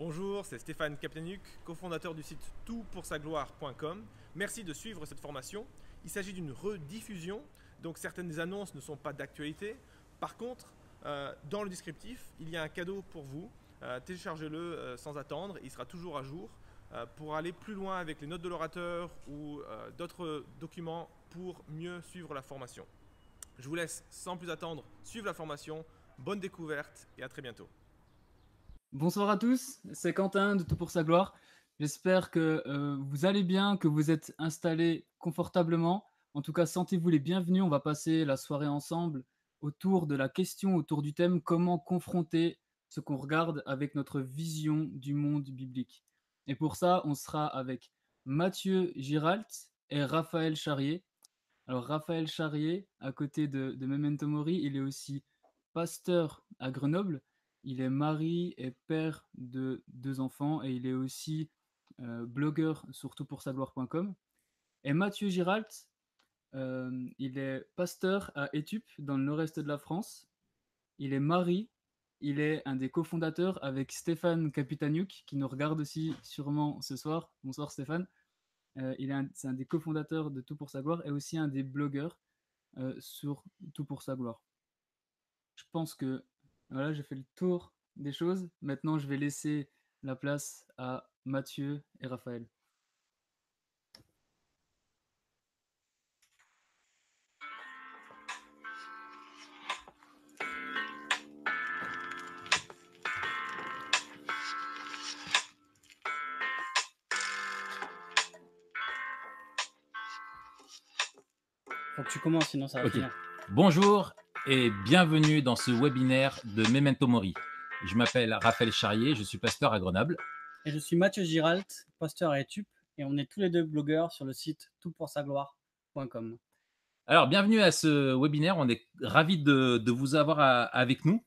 Bonjour, c'est Stéphane Kaplanuk, cofondateur du site toutpoursagloire.com. Merci de suivre cette formation. Il s'agit d'une rediffusion, donc certaines annonces ne sont pas d'actualité. Par contre, dans le descriptif, il y a un cadeau pour vous. Téléchargez-le sans attendre, il sera toujours à jour pour aller plus loin avec les notes de l'orateur ou d'autres documents pour mieux suivre la formation. Je vous laisse sans plus attendre suivre la formation. Bonne découverte et à très bientôt. Bonsoir à tous, c'est Quentin de Tout pour sa gloire. J'espère que vous allez bien, que vous êtes installés confortablement. En tout cas, sentez-vous les bienvenus. On va passer la soirée ensemble autour de la question, autour du thème comment confronter ce qu'on regarde avec notre vision du monde biblique. Et pour ça, on sera avec Mathieu Giralt et Raphaël Charrier. Alors, Raphaël Charrier, à côté de Memento Mori, il est aussi pasteur à Grenoble. Il est mari et père de 2 enfants et il est aussi blogueur sur toutpoursagloire.com. Et Mathieu Giralt, il est pasteur à Étup, dans le nord-est de la France. Il est mari, il est un des cofondateurs avec Stéphane Kapitaniuk, qui nous regarde aussi sûrement ce soir. Bonsoir Stéphane. C'est un des cofondateurs de Tout pour sa gloire et aussi un des blogueurs sur Tout pour sa gloire. Je pense que voilà, j'ai fait le tour des choses. Maintenant, je vais laisser la place à Mathieu et Raphaël. Faut que tu commences, sinon ça va Ok. finir. Bonjour et bienvenue dans ce webinaire de Memento Mori. Je m'appelle Raphaël Charrier, je suis pasteur à Grenoble. Et je suis Mathieu Giralt, pasteur à Etup, et on est tous les deux blogueurs sur le site toutpoursagloire.com. Alors, bienvenue à ce webinaire, on est ravis de vous avoir avec nous.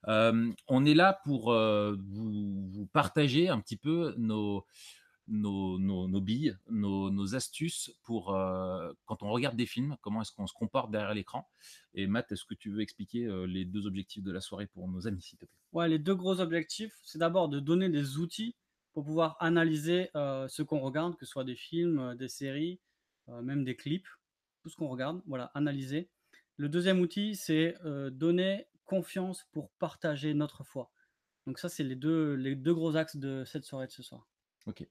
On est là pour vous partager un petit peu nos billes, nos astuces pour quand on regarde des films, comment est-ce qu'on se comporte derrière l'écran. Et Matt, est-ce que tu veux expliquer les 2 objectifs de la soirée pour nos amis, s'il te plaît? Ouais, les 2 gros objectifs, c'est d'abord de donner des outils pour pouvoir analyser ce qu'on regarde, que ce soit des films, des séries, même des clips, tout ce qu'on regarde, voilà, analyser. Le deuxième outil, c'est donner confiance pour partager notre foi. Donc ça, c'est les deux gros axes de cette soirée de ce soir. Ok.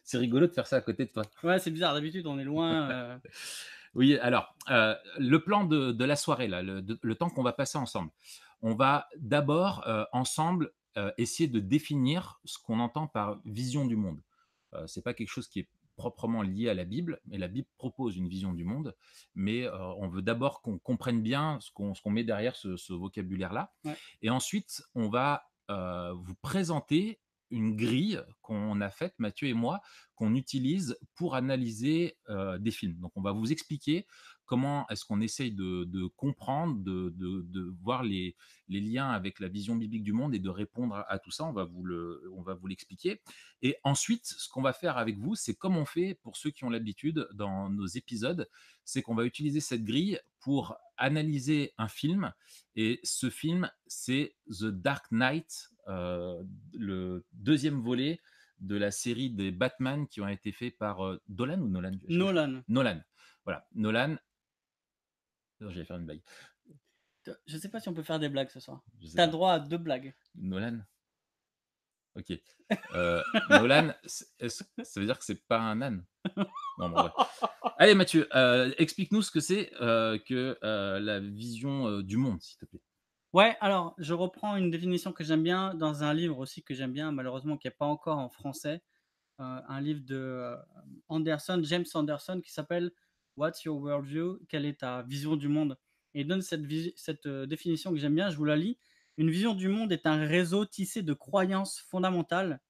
C'est rigolo de faire ça à côté de toi. Ouais, c'est bizarre, d'habitude on est loin. Oui, alors, le plan de la soirée, là, le temps qu'on va passer ensemble. On va d'abord, ensemble, essayer de définir ce qu'on entend par vision du monde. C'est pas quelque chose qui est proprement lié à la Bible, mais la Bible propose une vision du monde, mais on veut d'abord qu'on comprenne bien ce qu'on met derrière ce vocabulaire-là. Ouais. Et ensuite, on va, vous présenter une grille qu'on a faite, Mathieu et moi, qu'on utilise pour analyser des films. Donc, on va vous expliquer comment est-ce qu'on essaye de comprendre, de voir les liens avec la vision biblique du monde et de répondre à tout ça. On va vous l'expliquer. Et ensuite, ce qu'on va faire avec vous, c'est comme on fait pour ceux qui ont l'habitude dans nos épisodes, c'est qu'on va utiliser cette grille pour analyser un film. Et ce film, c'est The Dark Knight, le deuxième volet de la série des Batman qui ont été faits par Dolan ou Nolan? Nolan. Nolan. Voilà, Nolan. Non, j'allais faire une blague. Je sais pas si on peut faire des blagues ce soir. Je sais T'as pas. le droit à 2 blagues. Nolan. Ok. Nolan, ça veut dire que c'est pas un âne? Non, bon, ouais. Allez, Mathieu, explique-nous ce que c'est que la vision du monde, s'il te plaît. Ouais, alors je reprends une définition que j'aime bien dans un livre aussi que j'aime bien, malheureusement qui est pas encore en français, un livre de, James Anderson qui s'appelle «What's your worldview?» Quelle est ta vision du monde? Et il donne cette définition que j'aime bien, je vous la lis: «Une vision du monde est un réseau tissé de croyances fondamentales,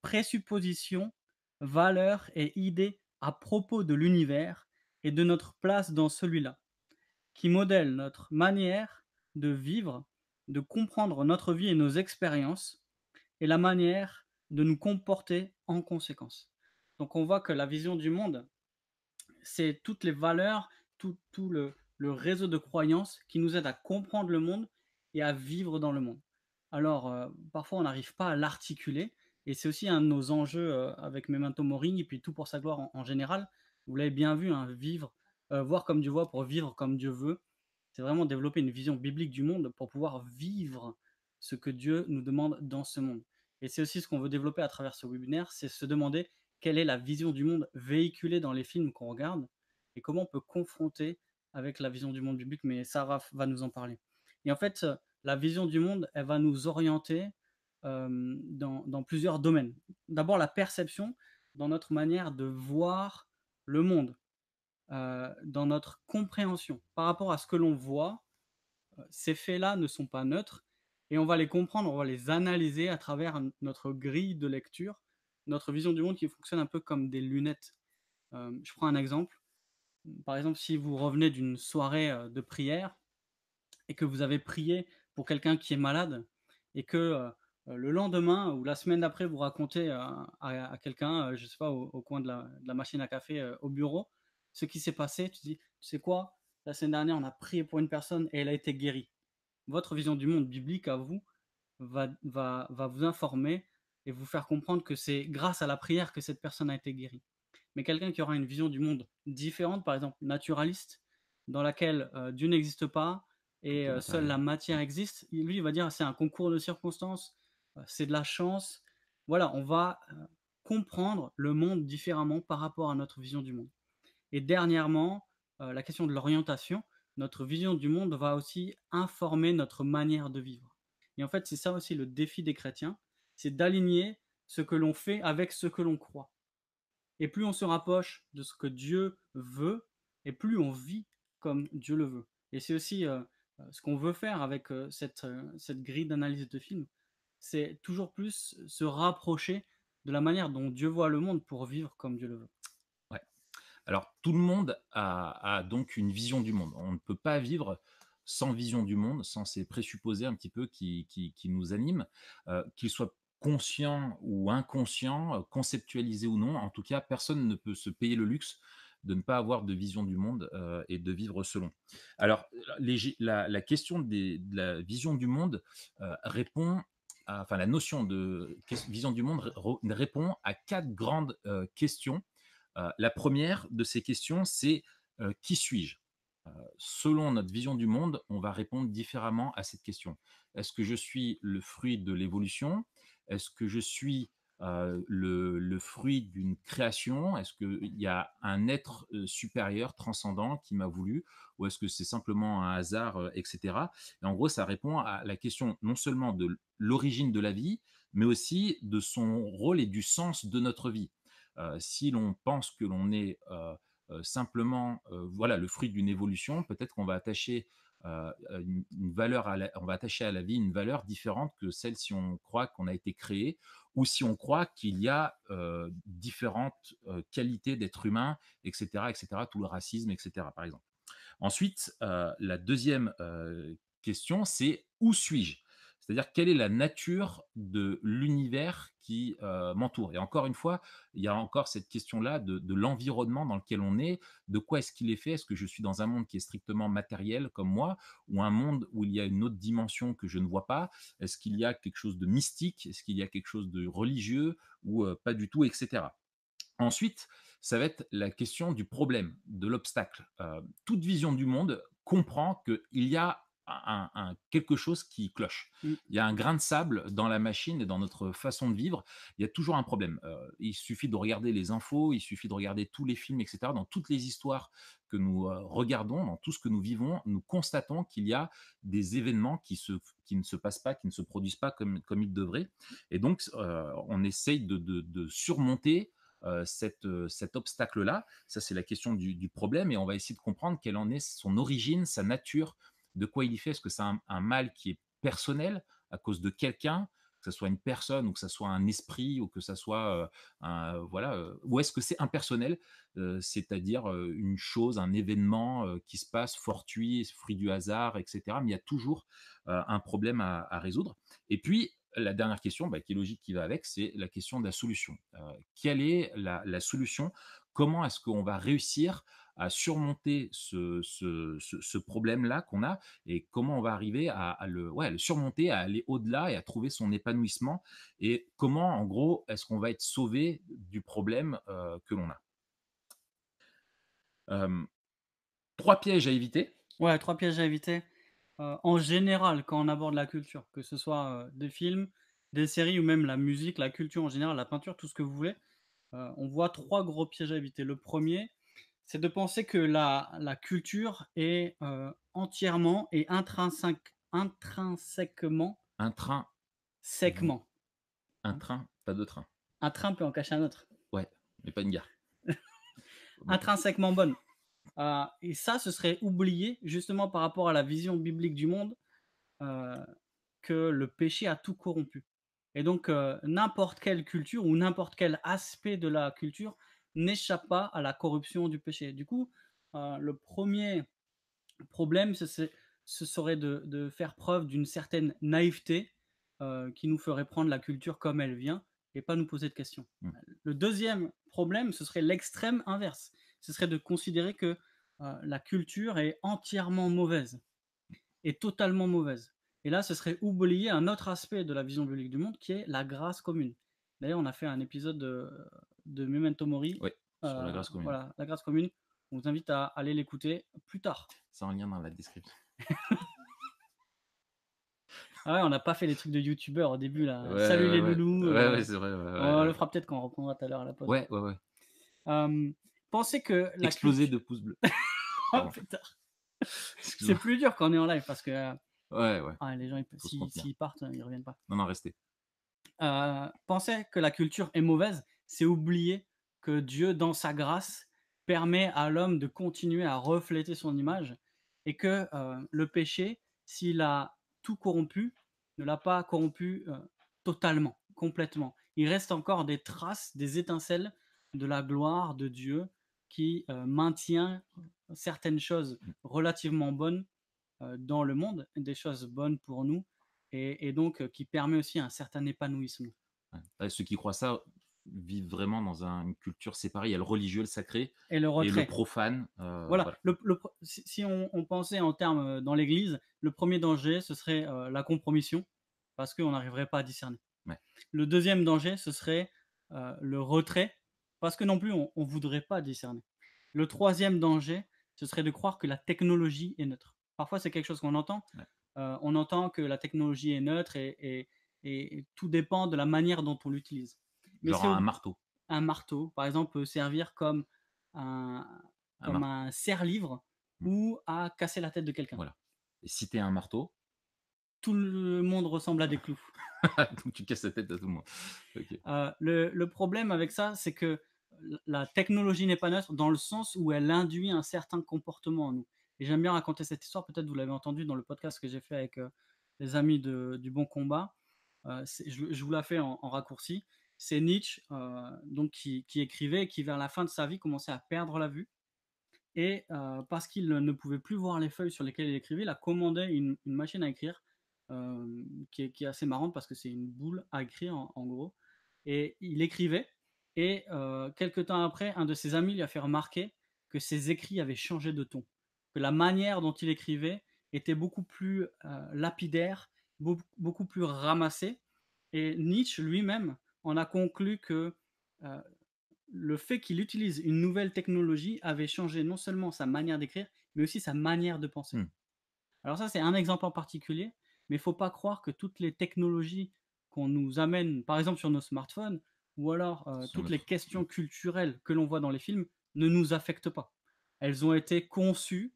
présuppositions, valeurs et idées à propos de l'univers et de notre place dans celui-là, qui modèle notre manière de vivre, de comprendre notre vie et nos expériences, et la manière de nous comporter en conséquence.» Donc on voit que la vision du monde, c'est toutes les valeurs, tout le réseau de croyances qui nous aident à comprendre le monde et à vivre dans le monde. Alors, parfois on n'arrive pas à l'articuler, Et c'est aussi un de nos enjeux avec Memento Mori et puis Tout pour sa gloire en général. Vous l'avez bien vu, hein, voir comme Dieu voit pour vivre comme Dieu veut. C'est vraiment développer une vision biblique du monde pour pouvoir vivre ce que Dieu nous demande dans ce monde. Et c'est aussi ce qu'on veut développer à travers ce webinaire, c'est se demander quelle est la vision du monde véhiculée dans les films qu'on regarde et comment on peut confronter avec la vision du monde biblique, mais Sarah va nous en parler. Et en fait, la vision du monde, elle va nous orienter dans plusieurs domaines. D'abord, la perception dans notre manière de voir le monde, dans notre compréhension. Par rapport à ce que l'on voit, ces faits-là ne sont pas neutres et on va les comprendre, on va les analyser à travers notre grille de lecture, notre vision du monde qui fonctionne un peu comme des lunettes. Je prends un exemple. Par exemple, si vous revenez d'une soirée de prière et que vous avez prié pour quelqu'un qui est malade et que le lendemain ou la semaine d'après, vous racontez à quelqu'un, je sais pas, au coin de la machine à café au bureau, ce qui s'est passé, tu dis, tu sais quoi, la semaine dernière, on a prié pour une personne et elle a été guérie. Votre vision du monde biblique à vous va vous informer et vous faire comprendre que c'est grâce à la prière que cette personne a été guérie. Mais quelqu'un qui aura une vision du monde différente, par exemple naturaliste, dans laquelle Dieu n'existe pas et Tout seule matériel. la matière existe, lui, il va dire c'est un concours de circonstances, c'est de la chance. Voilà, on va comprendre le monde différemment par rapport à notre vision du monde. Et dernièrement, la question de l'orientation, notre vision du monde va aussi informer notre manière de vivre. Et en fait, c'est ça aussi le défi des chrétiens, c'est d'aligner ce que l'on fait avec ce que l'on croit. Et plus on se rapproche de ce que Dieu veut, et plus on vit comme Dieu le veut. Et c'est aussi ce qu'on veut faire avec cette grille d'analyse de film, c'est toujours plus se rapprocher de la manière dont Dieu voit le monde pour vivre comme Dieu le veut. Ouais. Alors, tout le monde a donc une vision du monde. On ne peut pas vivre sans vision du monde, sans ces présupposés un petit peu qui nous animent, qu'ils soient conscients ou inconscients, conceptualisés ou non. En tout cas, personne ne peut se payer le luxe de ne pas avoir de vision du monde et de vivre selon. Alors, la question de la vision du monde répond enfin, la notion de vision du monde répond à quatre grandes questions. La première de ces questions, c'est qui suis-je? Selon notre vision du monde, on va répondre différemment à cette question. Est-ce que je suis le fruit de l'évolution? Est-ce que je suis le fruit d'une création? Est-ce qu'il y a un être supérieur, transcendant, qui m'a voulu? Ou est-ce que c'est simplement un hasard, etc. Et en gros, ça répond à la question non seulement de l'origine de la vie, mais aussi de son rôle et du sens de notre vie. Si l'on pense que l'on est simplement voilà, le fruit d'une évolution, peut-être qu'on va attacher une valeur on va attacher à la vie une valeur différente que celle si on croit qu'on a été créé ou si on croit qu'il y a différentes qualités d'être humain, etc., etc., tout le racisme, etc., par exemple. Ensuite, la deuxième question, c'est où suis-je? C'est-à-dire quelle est la nature de l'univers qui m'entoure? Et encore une fois, il y a encore cette question-là de l'environnement dans lequel on est. De quoi est-ce qu'il est fait? Est-ce que je suis dans un monde qui est strictement matériel comme moi ou un monde où il y a une autre dimension que je ne vois pas? Est-ce qu'il y a quelque chose de mystique? Est-ce qu'il y a quelque chose de religieux ou pas du tout, etc. Ensuite, ça va être la question du problème, de l'obstacle. Toute vision du monde comprend qu'il y a quelque chose qui cloche. Mm. Il y a un grain de sable dans la machine et dans notre façon de vivre. Il y a toujours un problème. Il suffit de regarder les infos, il suffit de regarder tous les films, etc. Dans toutes les histoires que nous regardons, dans tout ce que nous vivons, nous constatons qu'il y a des événements qui ne se passent pas, qui ne se produisent pas comme ils devraient. Et donc, on essaye de surmonter cet obstacle-là. Ça, c'est la question du problème et on va essayer de comprendre quelle en est son origine, sa nature, de quoi il y fait. Est-ce que c'est un mal qui est personnel à cause de quelqu'un, que ce soit une personne ou que ce soit un esprit ou que ce soit voilà, ou est-ce que c'est impersonnel, c'est-à-dire une chose, un événement qui se passe fortuit, fruit du hasard, etc. Mais il y a toujours un problème à résoudre. Et puis, la dernière question, qui est logique, qui va avec, c'est la question de la solution. Quelle est la solution? Comment est-ce qu'on va réussir à surmonter ce problème-là qu'on a et comment on va arriver à le surmonter, à aller au-delà et à trouver son épanouissement et comment, en gros, est-ce qu'on va être sauvé du problème, que l'on a. Hem, 3 pièges à éviter. Ouais, 3 pièges à éviter. En général, quand on aborde la culture, que ce soit, des films, des séries ou même la musique, la culture en général, la peinture, tout ce que vous voulez, on voit 3 gros pièges à éviter. Le premier, c'est de penser que la culture est, entièrement et intrinsèquement Un train vous séquement. un train, tu as 2 trains. Un train peut en cacher un autre. Ouais, mais pas une gare. Bon, Intrinsèquement bonne. Et ça, ce serait oublié justement par rapport à la vision biblique du monde, heu, que le péché a tout corrompu. Et donc, n'importe quelle culture ou n'importe quel aspect de la culture n'échappe pas à la corruption du péché. Du coup, le premier problème, ce serait de faire preuve d'une certaine naïveté, qui nous ferait prendre la culture comme elle vient et pas nous poser de questions. mmh, Le deuxième problème, ce serait l'extrême inverse. Ce serait de considérer que, la culture est entièrement mauvaise et totalement mauvaise. Et là, ce serait oublier un autre aspect de la vision biblique du monde qui est la grâce commune. D'ailleurs, on a fait un épisode de Memento Mori, ouais, sur la grâce commune. voilà, la grâce commune. On vous invite à aller l'écouter plus tard. C'est en lien dans la description. Ah ouais, on n'a pas fait les trucs de youtubeurs au début là. Ouais, Salut ouais, les ouais. loulous. Ouais, ouais, c'est vrai, ouais, ouais, On le ouais. fera peut-être quand on reprendra tout à l'heure à la pause. Ouais, ouais, ouais. Pensez que la Exploser culture. de pouces bleus. Oh Pardon, putain, c'est excuse-moi. plus dur quand on est en live parce que Ouais, ouais, les gens faut se contenir. s'ils partent, ils reviennent pas. Non, non, restez. Penser que la culture est mauvaise, c'est oublier que Dieu, dans sa grâce, permet à l'homme de continuer à refléter son image et que le péché, s'il a tout corrompu, ne l'a pas corrompu totalement, complètement. Il reste encore des traces, des étincelles de la gloire de Dieu qui maintient certaines choses Mmh, relativement bonnes dans le monde, des choses bonnes pour nous et donc qui permet aussi un certain épanouissement. ouais. Ouais, ceux qui croient ça vivent vraiment dans une culture séparée. Il y a le religieux, le sacré Et le et le retrait. profane, Voilà, voilà. si on pensait en termes dans l'Église, le premier danger, ce serait la compromission, parce qu'on n'arriverait pas à discerner. Ouais. Le deuxième danger, ce serait le retrait, parce que non plus on ne voudrait pas discerner. Le troisième danger, ce serait de croire que la technologie est neutre. Parfois, c'est quelque chose qu'on entend. Ouais. On entend que la technologie est neutre et tout dépend de la manière dont on l'utilise. Mais Genre c'est un marteau, un marteau, par exemple, peut servir un, un comme mar un serre-livre mmh, ou à casser la tête de quelqu'un. voilà et si tu es un marteau, Tout le monde ressemble à des clous. donc tu casses la tête à tout le monde. OK. Le problème avec ça, c'est que la technologie n'est pas neutre dans le sens où elle induit un certain comportement en nous. Et j'aime bien raconter cette histoire, peut-être vous l'avez entendu dans le podcast que j'ai fait avec les amis du Bon Combat. Je vous la fais en raccourci. C'est Nietzsche donc qui écrivait et qui, vers la fin de sa vie, commençait à perdre la vue. Et parce qu'il ne pouvait plus voir les feuilles sur lesquelles il écrivait, il a commandé une machine à écrire qui est assez marrante parce que c'est une boule à écrire en gros. Et il écrivait et quelque temps après, un de ses amis lui a fait remarquer que ses écrits avaient changé de ton, que la manière dont il écrivait était beaucoup plus lapidaire, beaucoup plus ramassée. Et Nietzsche lui-même en a conclu que euh, le fait qu'il utilise une nouvelle technologie avait changé non seulement sa manière d'écrire, mais aussi sa manière de penser. Mmh. Alors ça, c'est un exemple en particulier, mais il ne faut pas croire que toutes les technologies qu'on nous amène, par exemple sur nos smartphones, ou alors Sur toutes les notre questions culturelles que l'on voit dans les films, ne nous affectent pas. Elles ont été conçues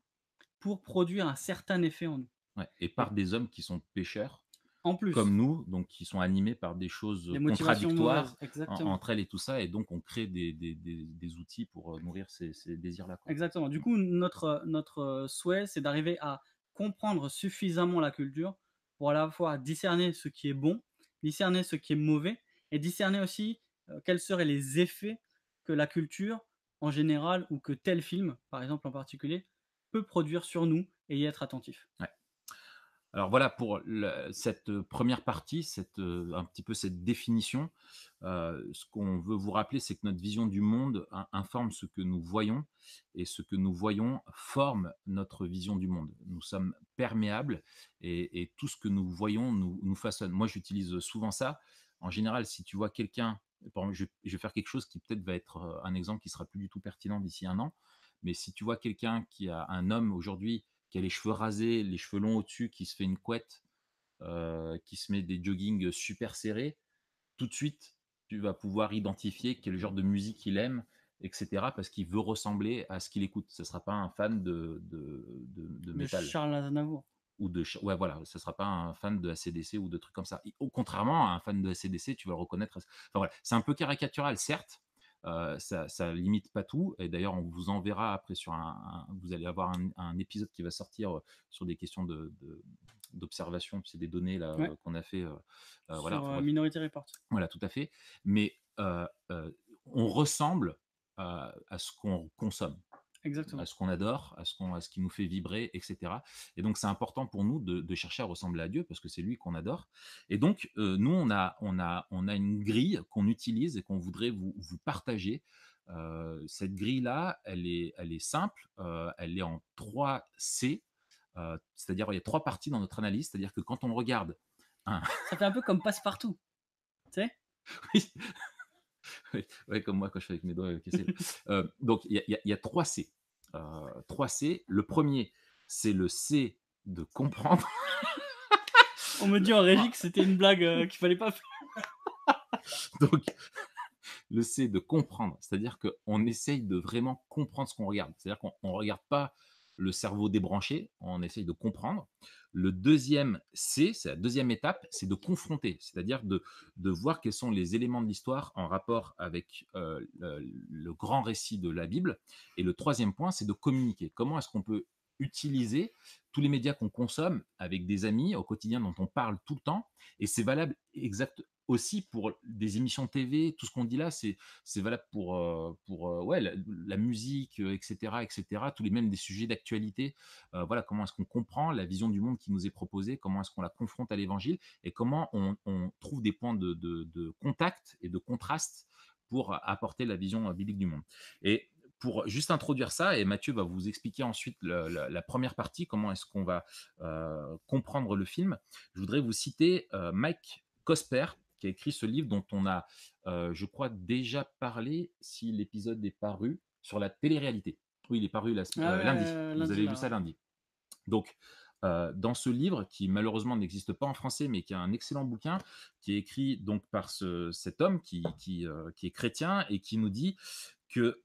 pour produire un certain effet en nous. ouais et Et par des hommes qui sont pécheurs en plus, comme nous, donc qui sont animés par des choses des motivations mauvaises, contradictoires exactement. entre elles et tout ça et donc on crée des outils pour, nourrir ces désirs-là, quoi. Exactement. Du Mmh. coup, notre souhait, c'est d'arriver à comprendre suffisamment la culture pour à la fois discerner ce qui est bon, discerner ce qui est mauvais et discerner aussi quels seraient les effets que la culture en général ou que tel film, par exemple en particulier, peut produire sur nous et y être attentif. Ouais. Alors voilà pour cette première partie, un petit peu cette définition. Ce qu'on veut vous rappeler, c'est que notre vision du monde informe ce que nous voyons et ce que nous voyons forme notre vision du monde. Nous sommes perméables et tout ce que nous voyons nous façonne. Moi, j'utilise souvent ça. En général, si tu vois quelqu'un, par exemple, je vais faire quelque chose qui peut-être va être un exemple qui sera plus du tout pertinent d'ici un an, mais si tu vois quelqu'un qui a un homme aujourd'hui qui a les cheveux rasés, les cheveux longs au-dessus, qui se fait une couette, qui se met des joggings super serrés, tout de suite, tu vas pouvoir identifier quel genre de musique il aime, et cetera, parce qu'il veut ressembler à ce qu'il écoute. Ce ne sera pas un fan de De métal Charles Aznavour. ou ouais, voilà, ce ne sera pas un fan de AC/DC ou de trucs comme ça. Au contrairement à un fan de AC/DC, tu vas le reconnaître. Enfin, voilà, c'est un peu caricatural, certes, ça limite pas tout et d'ailleurs, on vous enverra après sur vous allez avoir un épisode qui va sortir, sur des questions d'observation, c'est des données là, Ouais, qu'on a fait, voilà, sur enfin bref. Minority Report. Voilà, tout à fait. Mais, on ressemble à ce qu'on consomme, à Exactement. ce qu'on adore, à ce qui nous fait vibrer, et cetera. Et donc c'est important pour nous de chercher à ressembler à Dieu parce que c'est lui qu'on adore. Et donc, nous on a une grille qu'on utilise et qu'on voudrait vous partager. Cette grille-là, elle est simple, elle est en 3 C, c'est-à-dire il y a 3 parties dans notre analyse. C'est-à-dire que quand on regarde un Ça fait un peu comme Passepartout, tu sais? oui. Oui, ouais, comme moi quand je fais avec mes doigts cassés. Donc il y a 3 C. 3 C. Le premier, c'est le C de comprendre. On me dit en régie que c'était une blague qu'il fallait pas faire. Donc le C de comprendre, c'est-à-dire qu'on essaye de vraiment comprendre ce qu'on regarde. C'est-à-dire qu'on ne regarde pas le cerveau débranché, on essaye de comprendre. Le deuxième C, c'est la deuxième étape, c'est de confronter, c'est-à-dire de voir quels sont les éléments de l'histoire en rapport avec le grand récit de la Bible. Et le troisième point, c'est de communiquer. Comment est-ce qu'on peut utiliser tous les médias qu'on consomme avec des amis au quotidien dont on parle tout le temps, et c'est valable aussi pour des émissions TV, tout ce qu'on dit là, c'est valable pour ouais, la musique, et cetera, tous les mêmes des sujets d'actualité. Voilà, comment est-ce qu'on comprend la vision du monde qui nous est proposée, comment est-ce qu'on la confronte à l'évangile et comment on trouve des points de contact et de contraste pour apporter la vision biblique du monde. Et pour juste introduire ça, et Mathieu va vous expliquer ensuite la première partie, comment est-ce qu'on va comprendre le film, je voudrais vous citer Mike Cosper, qui a écrit ce livre dont on a, je crois, déjà parlé, si l'épisode est paru, sur la télé-réalité. Oui, il est paru Ah lundi. ouais, Vous lundi avez vu là, ça ouais. lundi. Donc, dans ce livre, qui malheureusement n'existe pas en français, mais qui est un excellent bouquin, qui est écrit donc par cet homme qui est chrétien et qui nous dit que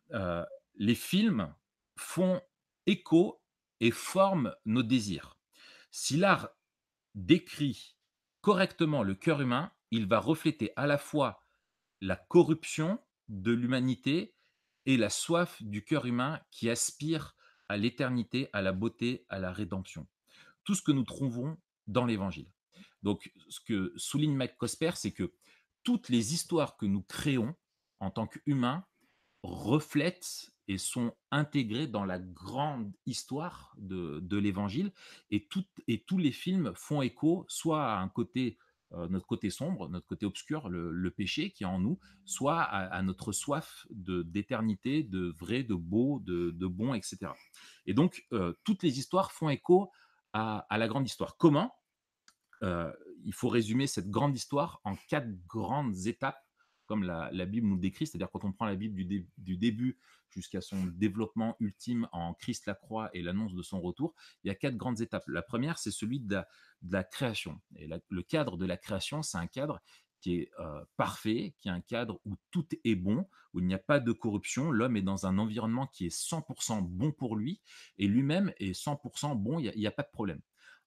les films font écho et forment nos désirs. Si l'art décrit correctement le cœur humain, il va refléter à la fois la corruption de l'humanité et la soif du cœur humain qui aspire à l'éternité, à la beauté, à la rédemption. Tout ce que nous trouvons dans l'Évangile. Donc, ce que souligne Mike Cosper, c'est que toutes les histoires que nous créons en tant qu'humains reflètent et sont intégrées dans la grande histoire de l'Évangile. Et tous les films font écho soit à un côté, notre côté sombre, notre côté obscur, le péché qui est en nous, soit à notre soif d'éternité, de vrai, de beau, de bon, etc. Et donc, toutes les histoires font écho à la grande histoire. Comment? Il faut résumer cette grande histoire en 4 grandes étapes, comme la Bible nous décrit. C'est-à-dire quand on prend la Bible du début jusqu'à son développement ultime en Christ la croix et l'annonce de son retour, il y a 4 grandes étapes. La première, c'est celui de la création. Et le cadre de la création, c'est un cadre qui est parfait, qui est un cadre où tout est bon, où il n'y a pas de corruption. L'homme est dans un environnement qui est 100% bon pour lui, et lui-même est 100% bon, il n'y a pas de problème.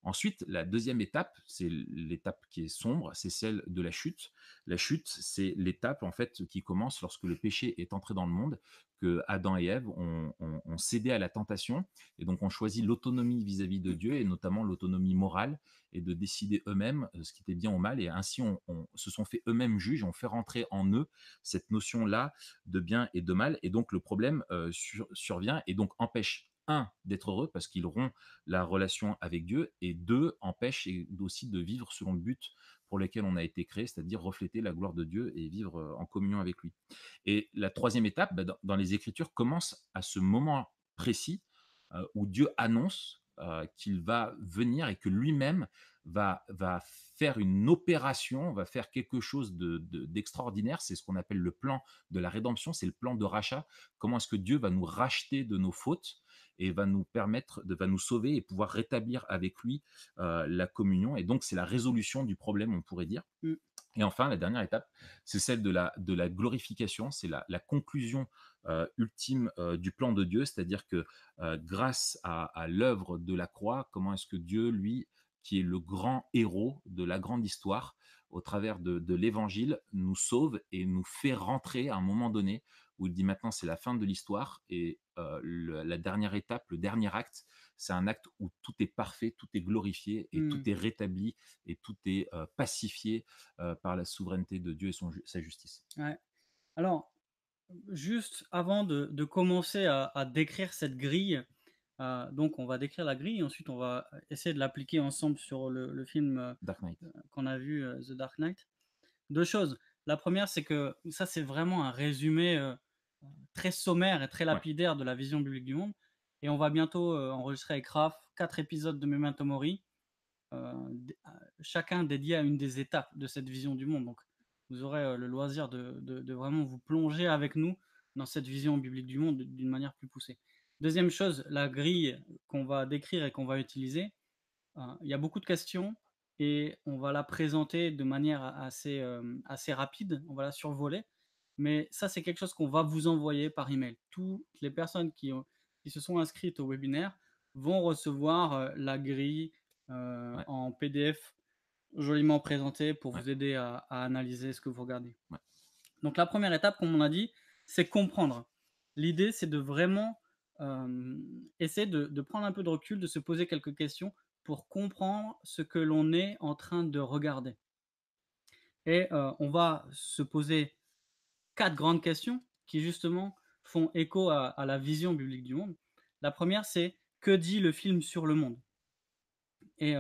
Ensuite, la deuxième étape, c'est l'étape qui est sombre, c'est celle de la chute. La chute, c'est l'étape en fait qui commence lorsque le péché est entré dans le monde, que Adam et Ève ont cédé à la tentation et donc ont choisi l'autonomie vis-à-vis de Dieu et notamment l'autonomie morale et de décider eux-mêmes ce qui était bien ou mal et ainsi on se sont fait eux-mêmes juges, ont fait rentrer en eux cette notion-là de bien et de mal et donc le problème survient et donc empêche un, d'être heureux parce qu'il rompt la relation avec Dieu et deux, empêche aussi de vivre selon le but pour lequel on a été créé, c'est-à-dire refléter la gloire de Dieu et vivre en communion avec lui. Et la troisième étape, dans les Écritures, commence à ce moment précis où Dieu annonce qu'il va venir et que lui-même va faire une opération, va faire quelque chose d'extraordinaire. C'est ce qu'on appelle le plan de la rédemption, c'est le plan de rachat. Comment est-ce que Dieu va nous racheter de nos fautes et va nous permettre, va nous sauver et pouvoir rétablir avec lui la communion. Et donc, c'est la résolution du problème, on pourrait dire. Mm. Et enfin, la dernière étape, c'est celle de la glorification, c'est la conclusion ultime du plan de Dieu, c'est-à-dire que grâce à l'œuvre de la croix, comment est-ce que Dieu, lui, qui est le grand héros de la grande histoire, au travers de l'évangile, nous sauve et nous fait rentrer à un moment donné où il dit maintenant c'est la fin de l'histoire et la dernière étape, le dernier acte, c'est un acte où tout est parfait, tout est glorifié et tout Mm. est rétabli et tout est pacifié par la souveraineté de Dieu et sa justice. Ouais. Alors, juste avant de commencer à décrire cette grille, donc on va décrire la grille, ensuite on va essayer de l'appliquer ensemble sur le film Dark Knight. qu'on a vu, The Dark Knight. Deux choses. La première, c'est que ça, c'est vraiment un résumé très sommaire et très Ouais. lapidaire de la vision biblique du monde. Et on va bientôt enregistrer avec Raph 4 épisodes de Memento Mori, chacun dédié à une des étapes de cette vision du monde. Donc, vous aurez le loisir de vraiment vous plonger avec nous dans cette vision biblique du monde d'une manière plus poussée. Deuxième chose, la grille qu'on va décrire et qu'on va utiliser, il y a beaucoup de questions et on va la présenter de manière assez rapide, on va la survoler. Mais ça, c'est quelque chose qu'on va vous envoyer par email. Toutes les personnes qui se sont inscrites au webinaire vont recevoir la grille Ouais. en PDF joliment présentée pour Ouais. vous aider à analyser ce que vous regardez. Ouais. Donc la première étape, comme on a dit, c'est comprendre. L'idée, c'est de vraiment essayer de prendre un peu de recul, de se poser quelques questions pour comprendre ce que l'on est en train de regarder. Et on va se poser 4 grandes questions qui justement font écho à la vision biblique du monde. La première, c'est: que dit le film sur le monde? Et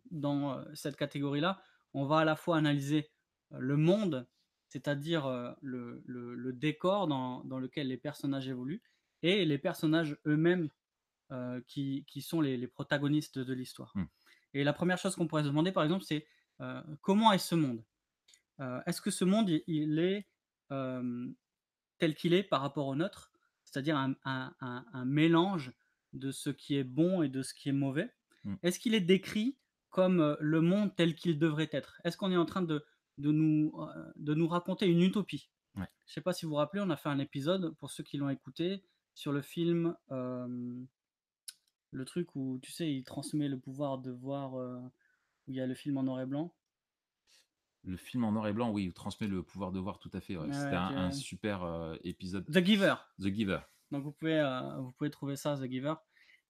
dans cette catégorie-là, on va à la fois analyser le monde, c'est-à-dire le décor dans lequel les personnages évoluent, et les personnages eux-mêmes qui sont les protagonistes de l'histoire. Mm. Et la première chose qu'on pourrait se demander, par exemple, c'est comment est ce monde? Est-ce que ce monde, il est tel qu'il est par rapport au nôtre, c'est-à-dire un mélange de ce qui est bon et de ce qui est mauvais? Mm. Est-ce qu'il est décrit comme le monde tel qu'il devrait être? Est-ce qu'on est en train de nous raconter une utopie? Ouais. Je ne sais pas si vous vous rappelez, on a fait un épisode, pour ceux qui l'ont écouté, sur le film, le truc où, tu sais, il transmet le pouvoir de voir, où il y a le film en noir et blanc. Le film en noir et blanc, oui, transmet le pouvoir de voir, tout à fait. Ouais. Ouais, C'était ouais, un super épisode. The Giver. The Giver. Donc vous pouvez trouver ça, The Giver.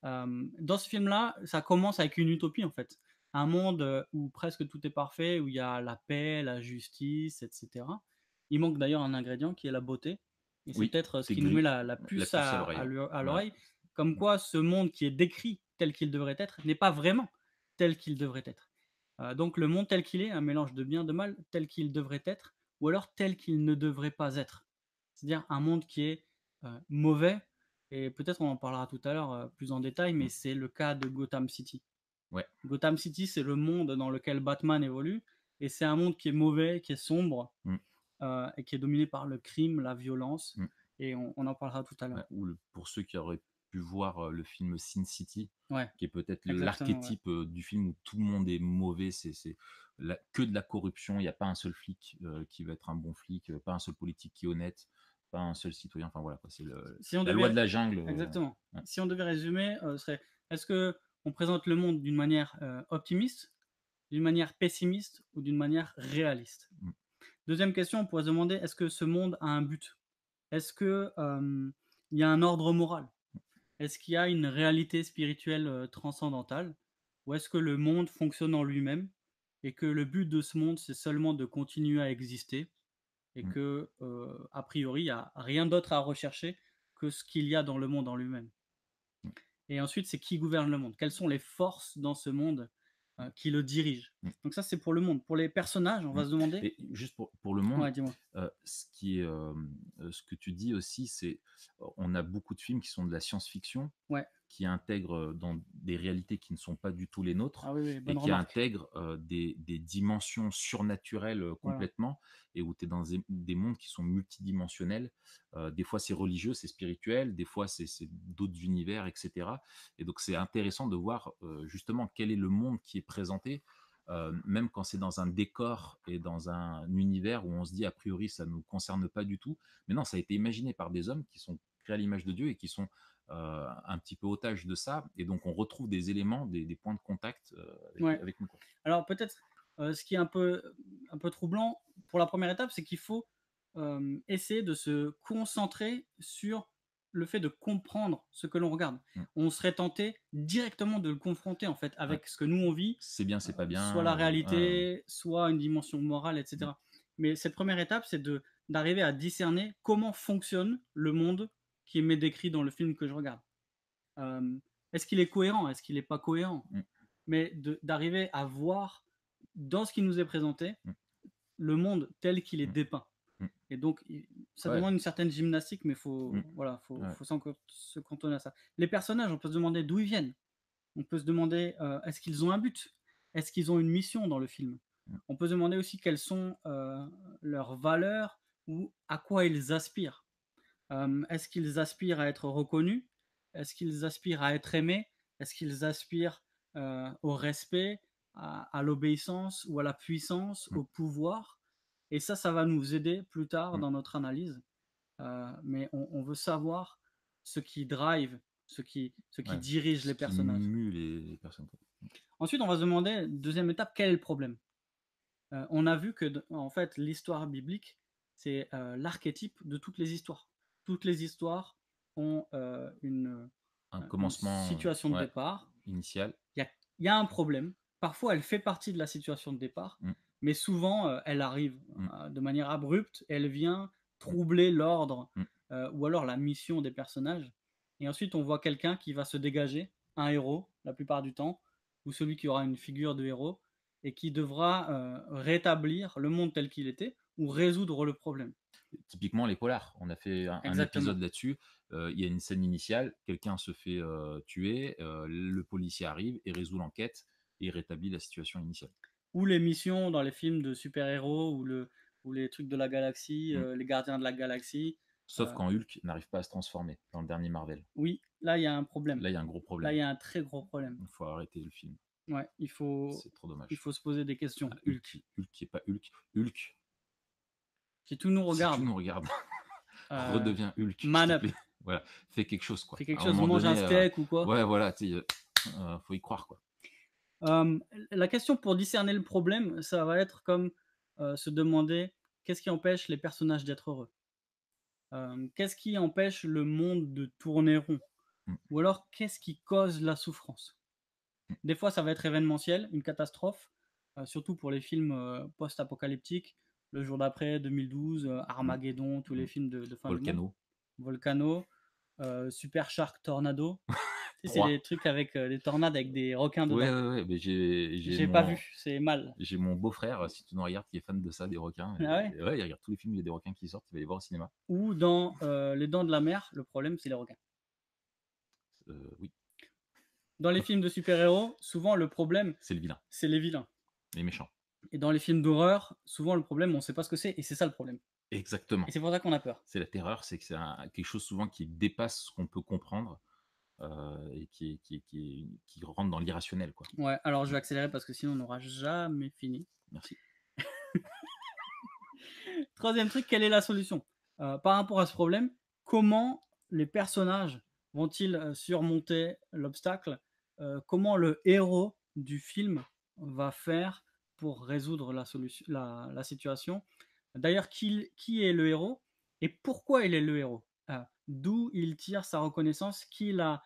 Dans ce film-là, ça commence avec une utopie en fait. Un monde où presque tout est parfait, où il y a la paix, la justice, etc. Il manque d'ailleurs un ingrédient qui est la beauté. Et c'est Oui, peut-être ce c'est qui nous met gris. la puce à l'oreille. à Voilà. l'oreille. Comme quoi ce monde qui est décrit tel qu'il devrait être n'est pas vraiment tel qu'il devrait être. Donc le monde tel qu'il est, un mélange de bien, de mal, tel qu'il devrait être, ou alors tel qu'il ne devrait pas être. C'est-à-dire un monde qui est mauvais, et peut-être on en parlera tout à l'heure plus en détail, mais Mm. c'est le cas de Gotham City. Ouais. Gotham City, c'est le monde dans lequel Batman évolue, et c'est un monde qui est mauvais, qui est sombre, Mm. et qui est dominé par le crime, la violence, Mm. et on en parlera tout à l'heure. Ouais, ou pour ceux qui auraient pu voir le film Sin City, Ouais, qui est peut-être exactement, ouais. l'archétype du film où tout le monde est mauvais, c'est que de la corruption, il n'y a pas un seul flic qui va être un bon flic, pas un seul politique qui est honnête, pas un seul citoyen, enfin voilà, quoi, c'est Si on la devait- loi de la jungle. Exactement. Ouais. Si on devait résumer, serait: est-ce que on présente le monde d'une manière optimiste, d'une manière pessimiste ou d'une manière réaliste? Mm. Deuxième question, on pourrait se demander: est-ce que ce monde a un but? Est-ce que il y a un ordre moral? Est-ce qu'il y a une réalité spirituelle transcendantale? Ou est-ce que le monde fonctionne en lui-même et que le but de ce monde, c'est seulement de continuer à exister et Mm. que, a priori, il n'y a rien d'autre à rechercher que ce qu'il y a dans le monde en lui-même? Mm. Et ensuite, c'est qui gouverne le monde? Quelles sont les forces dans ce monde qui le dirigent? Mmh. Donc ça, c'est pour le monde. Pour les personnages, on Mmh. va se demander. Et juste pour le monde, Ouais, dis-moi. ce qui est, ce que tu dis aussi, c'est, on a beaucoup de films qui sont de la science-fiction, Ouais. qui intègrent, dans des réalités qui ne sont pas du tout les nôtres Ah oui, oui, et bonne qui remarque. intègrent, des dimensions surnaturelles, Voilà. complètement et où tu es dans des mondes qui sont multidimensionnels. Des fois, c'est religieux, c'est spirituel, des fois, c'est d'autres univers et cetera et donc c'est intéressant de voir, justement quel est le monde qui est présenté, même quand c'est dans un décor et dans un univers où on se dit: «A priori, ça ne nous concerne pas du tout». Mais non, ça a été imaginé par des hommes qui sont créés à l'image de Dieu et qui sont, un petit peu otages de ça et donc on retrouve des éléments, des points de contact, Ouais. avec nous, quoi. Alors peut-être, ce qui est un peu troublant pour la première étape, c'est qu'il faut, essayer de se concentrer sur le fait de comprendre ce que l'on regarde. Mmh. On serait tenté directement de le confronter, en fait, Ouais. avec ce que nous on vit, C'est bien, c'est pas soit bien, la ouais, ouais. réalité, soit une dimension morale, et Mmh. cetera. Mais cette première étape, c'est d'arriver à discerner comment fonctionne le monde qui m'est décrit dans le film que je regarde. Est-ce qu'il est cohérent? Est-ce qu'il est pas cohérent? Mmh. Mais d'arriver à voir dans ce qui nous est présenté, Mmh. le monde tel qu'il est Mmh. dépeint. Mmh. Et donc ça Ouais. demande une certaine gymnastique, mais Mmh. voilà, Ouais. faut se cantonner à ça. Les personnages, on peut se demander d'où ils viennent. On peut se demander, est-ce qu'ils ont un but? Est-ce qu'ils ont une mission dans le film? Mmh. On peut se demander aussi quelles sont, leurs valeurs ou à quoi ils aspirent. Est-ce qu'ils aspirent à être reconnus? Est-ce qu'ils aspirent à être aimés? Est-ce qu'ils aspirent, au respect, à l'obéissance ou à la puissance, Mmh. au pouvoir? Et ça va nous aider plus tard Mmh. dans notre analyse, mais on veut savoir ce qui drive, ce qui Ouais. dirige Ce les qui personnages. mue les personnes, quoi. Ensuite, on va se demander, deuxième étape, quel est le problème? On a vu que en fait, l'histoire biblique, c'est l'archétype de toutes les histoires. Toutes les histoires ont Un une commencement, situation de ouais, départ. initial. Il y a un problème. Parfois, elle fait partie de la situation de départ, Mmh. mais souvent, elle arrive Mmh. de manière abrupte. Elle vient Mmh. troubler l'ordre Mmh. ou alors la mission des personnages. Et ensuite, on voit quelqu'un qui va se dégager, un héros, la plupart du temps, ou celui qui aura une figure de héros, et qui devra rétablir le monde tel qu'il était, ou résoudre le problème. Typiquement les polars. On a fait un Exactement. épisode là-dessus. Il y a une scène initiale, quelqu'un se fait, tuer, le policier arrive et résout l'enquête et rétablit la situation initiale. Ou les missions dans les films de super-héros, ou les trucs de la galaxie, Mmh. les gardiens de la galaxie. Sauf quand Hulk n'arrive pas à se transformer dans le dernier Marvel. Oui, là, il y a un problème. Là, il y a un gros Là, il problème. y a un très gros problème. Il faut arrêter le film. Ouais, C'est trop dommage. il faut se poser des questions. Ah, Hulk qui est pas Hulk. Hulk, Si tout nous si regarde, tu nous regardes, euh, redeviens Hulk, s'il man te up, plaît. Voilà, fais quelque chose, quoi. fais quelque À un chose, moment mange un donné, steak ou quoi. ouais, voilà, tu sais, faut y croire, quoi. La question pour discerner le problème, ça va être comme se demander qu'est-ce qui empêche les personnages d'être heureux? Qu'est-ce qui empêche le monde de tourner rond? Mmh. Ou alors, qu'est-ce qui cause la souffrance? Mmh. Des fois, ça va être événementiel, une catastrophe, surtout pour les films post-apocalyptiques. Le jour d'après, 2012, Armageddon, tous les Mmh. films de fin du monde. Volcano. Volcano, Super Shark Tornado. Tu sais, c'est 3. des trucs avec des tornades avec des requins dedans. Ouais, ouais, ouais, mais J'ai pas vu, c'est mal. j'ai mon beau-frère, si tu nous regardes, qui est fan de ça, des requins. Ah ouais? Et ouais, il regarde tous les films où il y a des requins qui sortent, il va les voir au cinéma. Ou dans Les Dents de la Mer, le problème, c'est les requins. Oui, Dans les films de super-héros, souvent le problème, c'est le vilain, c'est les vilains. les méchants. Et dans les films d'horreur, souvent le problème, on sait pas ce que c'est, et c'est ça le problème. Exactement. Et c'est pour ça qu'on a peur. C'est la terreur, c'est que c'est quelque chose souvent qui dépasse ce qu'on peut comprendre et qui rentre dans l'irrationnel, quoi. Ouais, alors je vais accélérer parce que sinon on n'aura jamais fini. Merci. Troisième truc, quelle est la solution? Par rapport à ce problème, comment les personnages vont-ils surmonter l'obstacle? Comment le héros du film va faire pour résoudre la situation? D'ailleurs, qui est le héros et pourquoi il est le héros? D'où il tire sa reconnaissance? Qui l'a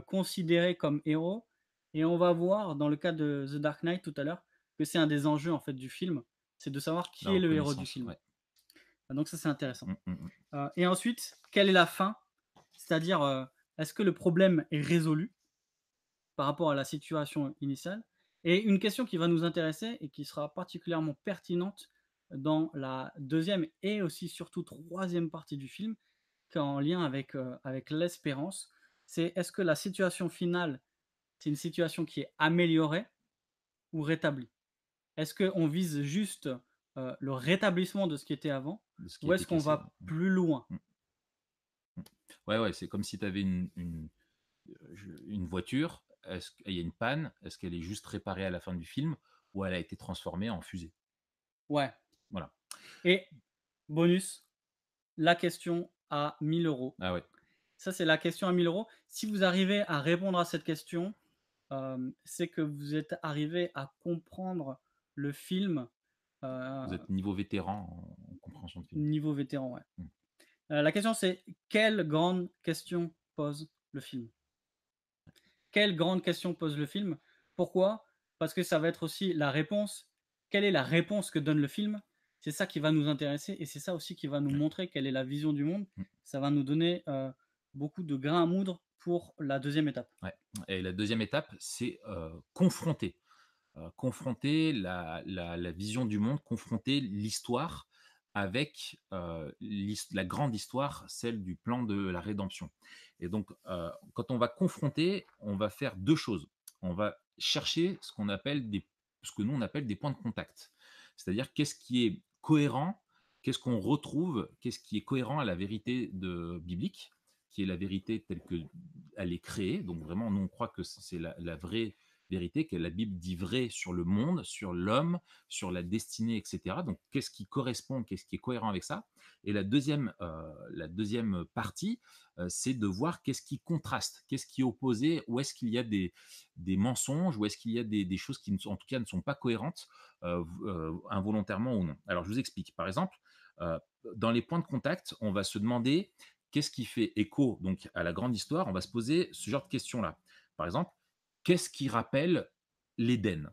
considéré comme héros? Et on va voir dans le cas de The Dark Knight tout à l'heure que c'est un des enjeux en fait du film, c'est de savoir qui La est le héros du reconnaissance, film. ouais. Donc ça c'est intéressant. Mmh. Et ensuite, quelle est la fin? C'est-à-dire, est-ce que le problème est résolu? par rapport à la situation initiale. Et une question qui va nous intéresser et qui sera particulièrement pertinente dans la deuxième et aussi surtout troisième partie du film, qui est en lien avec l'espérance, c'est est-ce que la situation finale, c'est une situation qui est améliorée ou rétablie? Est-ce qu'on vise juste le rétablissement de ce qui était avant de ce qui a ou été est-ce qu'on cassé. va plus loin? Mm. Ouais, ouais, c'est comme si tu avais une voiture, il y a une panne, est-ce qu'elle est juste réparée à la fin du film ou elle a été transformée en fusée? Ouais. Voilà. Et bonus, la question à 1 000 €. Ah ouais. Ça, c'est la question à 1 000 €. Si vous arrivez à répondre à cette question, c'est que vous êtes arrivé à comprendre le film, Vous êtes niveau vétéran en compréhension de film. niveau vétéran, ouais. Mm. La question, c'est: quelle grande question pose le film? Quelle grande question pose le film? Pourquoi? Parce que ça va être aussi la réponse. Quelle est la réponse que donne le film? C'est ça qui va nous intéresser et c'est ça aussi qui va nous Ouais. montrer quelle est la vision du monde. Mm. Ça va nous donner, beaucoup de grains à moudre pour la deuxième étape. Ouais. Et la deuxième étape, c'est confronter. Confronter la vision du monde, confronter l'histoire avec la grande histoire, celle du plan de la rédemption. Et donc, quand on va confronter, on va faire deux choses. On va chercher ce que nous on appelle des points de contact. C'est-à-dire qu'est-ce qui est cohérent, qu'est-ce qu'on retrouve, qu'est-ce qui est cohérent à la vérité biblique, qui est la vérité telle qu'elle est créée. Donc vraiment, nous on croit que c'est la vraie vérité, que la Bible dit vrai sur le monde, sur l'homme, sur la destinée, etc. Donc, qu'est-ce qui correspond, qu'est-ce qui est cohérent avec ça? Et la deuxième partie, c'est de voir qu'est-ce qui contraste, qu'est-ce qui est opposé, où est-ce qu'il y a des mensonges, où est-ce qu'il y a des choses qui, en tout cas, ne sont pas cohérentes, involontairement ou non. Alors, je vous explique. Par exemple, euh, dans les points de contact, on va se demander qu'est-ce qui fait écho donc à la grande histoire. On va se poser ce genre de questions-là. Par exemple, qu'est-ce qui rappelle l'Éden?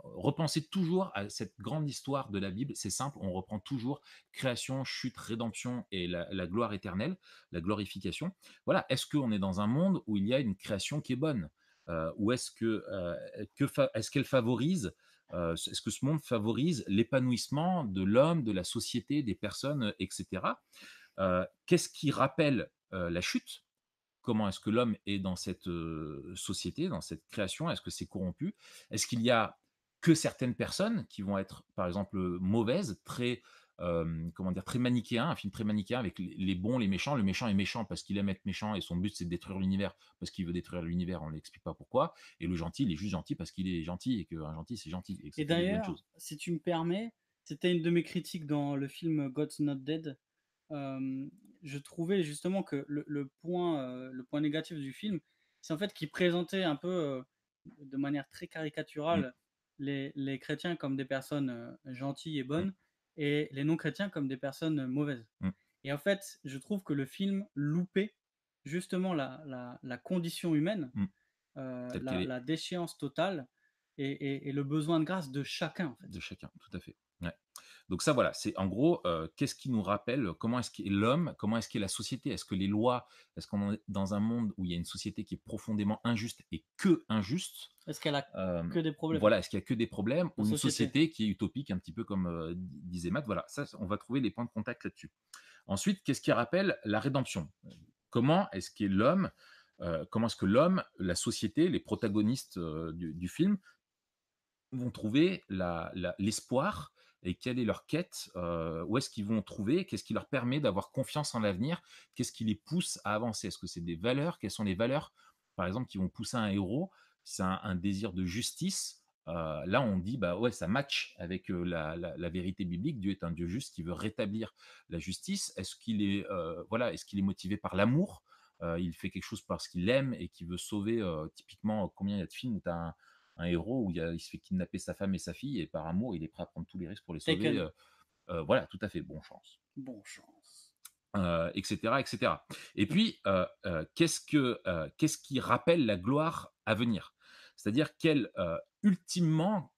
Repensez toujours à cette grande histoire de la Bible. C'est simple, on reprend toujours création, chute, rédemption et la gloire éternelle, la glorification. Voilà, est-ce qu'on est dans un monde où il y a une création qui est bonne? Ou est-ce qu'elle favorise, est-ce que ce monde favorise l'épanouissement de l'homme, de la société, des personnes, etc. Qu'est-ce qui rappelle la chute? Comment est-ce que l'homme est dans cette société, dans cette création? Est-ce que c'est corrompu? Est-ce qu'il y a que certaines personnes qui vont être, par exemple, mauvaises, comment dire, très manichéen, un film très manichéen avec les bons, les méchants. Le méchant est méchant parce qu'il aime être méchant et son but c'est de détruire l'univers parce qu'il veut détruire l'univers, on n'explique pas pourquoi. Et le gentil, il est juste gentil parce qu'il est gentil et qu'un gentil c'est gentil et que Et c'est que des bonnes d'ailleurs, choses. si tu me permets, c'était une de mes critiques dans le film God's Not Dead. Hem, je trouvais justement que le point négatif du film, c'est en fait qu'il présentait un peu, de manière très Mm, caricaturale les chrétiens comme des personnes, gentilles et mm, bonnes et les non-chrétiens comme des personnes, mauvaises. mm. Et en fait, je trouve que le film loupait justement la condition humaine, Mm. Telle qu'elle est. la déchéance totale et le besoin de grâce de chacun, en De fait. chacun, tout à fait. Ouais. Donc ça, voilà, c'est en gros, qu'est-ce qui nous rappelle, comment est-ce qu'est l'homme, comment est-ce qu'est la société? Est-ce que les lois, est-ce qu'on est dans un monde où il y a une société qui est profondément injuste et que injuste? Est-ce qu'elle a Hem, que des problèmes, voilà, est-ce qu'il y a que des problèmes la ou une société? société qui est utopique, un petit peu comme, disait Matt? Voilà, ça, on va trouver les points de contact là-dessus. Ensuite, qu'est-ce qui rappelle la rédemption? Comment est-ce qu'est l'homme, comment est-ce que l'homme, la société, les protagonistes, du film vont trouver l'espoir et quelle est leur quête, où est-ce qu'ils vont trouver, qu'est-ce qui leur permet d'avoir confiance en l'avenir, qu'est-ce qui les pousse à avancer? Est-ce que c'est des valeurs? Quelles sont les valeurs, par exemple, qui vont pousser un héros? C'est un désir de justice, là on dit: «Bah, ouais, ça match avec, la vérité biblique». Dieu est un Dieu juste qui veut rétablir la justice. Est-ce qu'il est, voilà, est-ce qu'il est motivé par l'amour? Il fait quelque chose parce qu'il aime et qu'il veut sauver, typiquement, combien il y a de films où tu as un héros où il se fait kidnapper sa femme et sa fille et par amour, il est prêt à prendre tous les risques pour les sauver. Taken. Voilà, tout à fait, bon chance. Bon chance. Et cetera, et cetera. Et puis, qu'est-ce qui rappelle la gloire à venir? C'est-à-dire ultimement,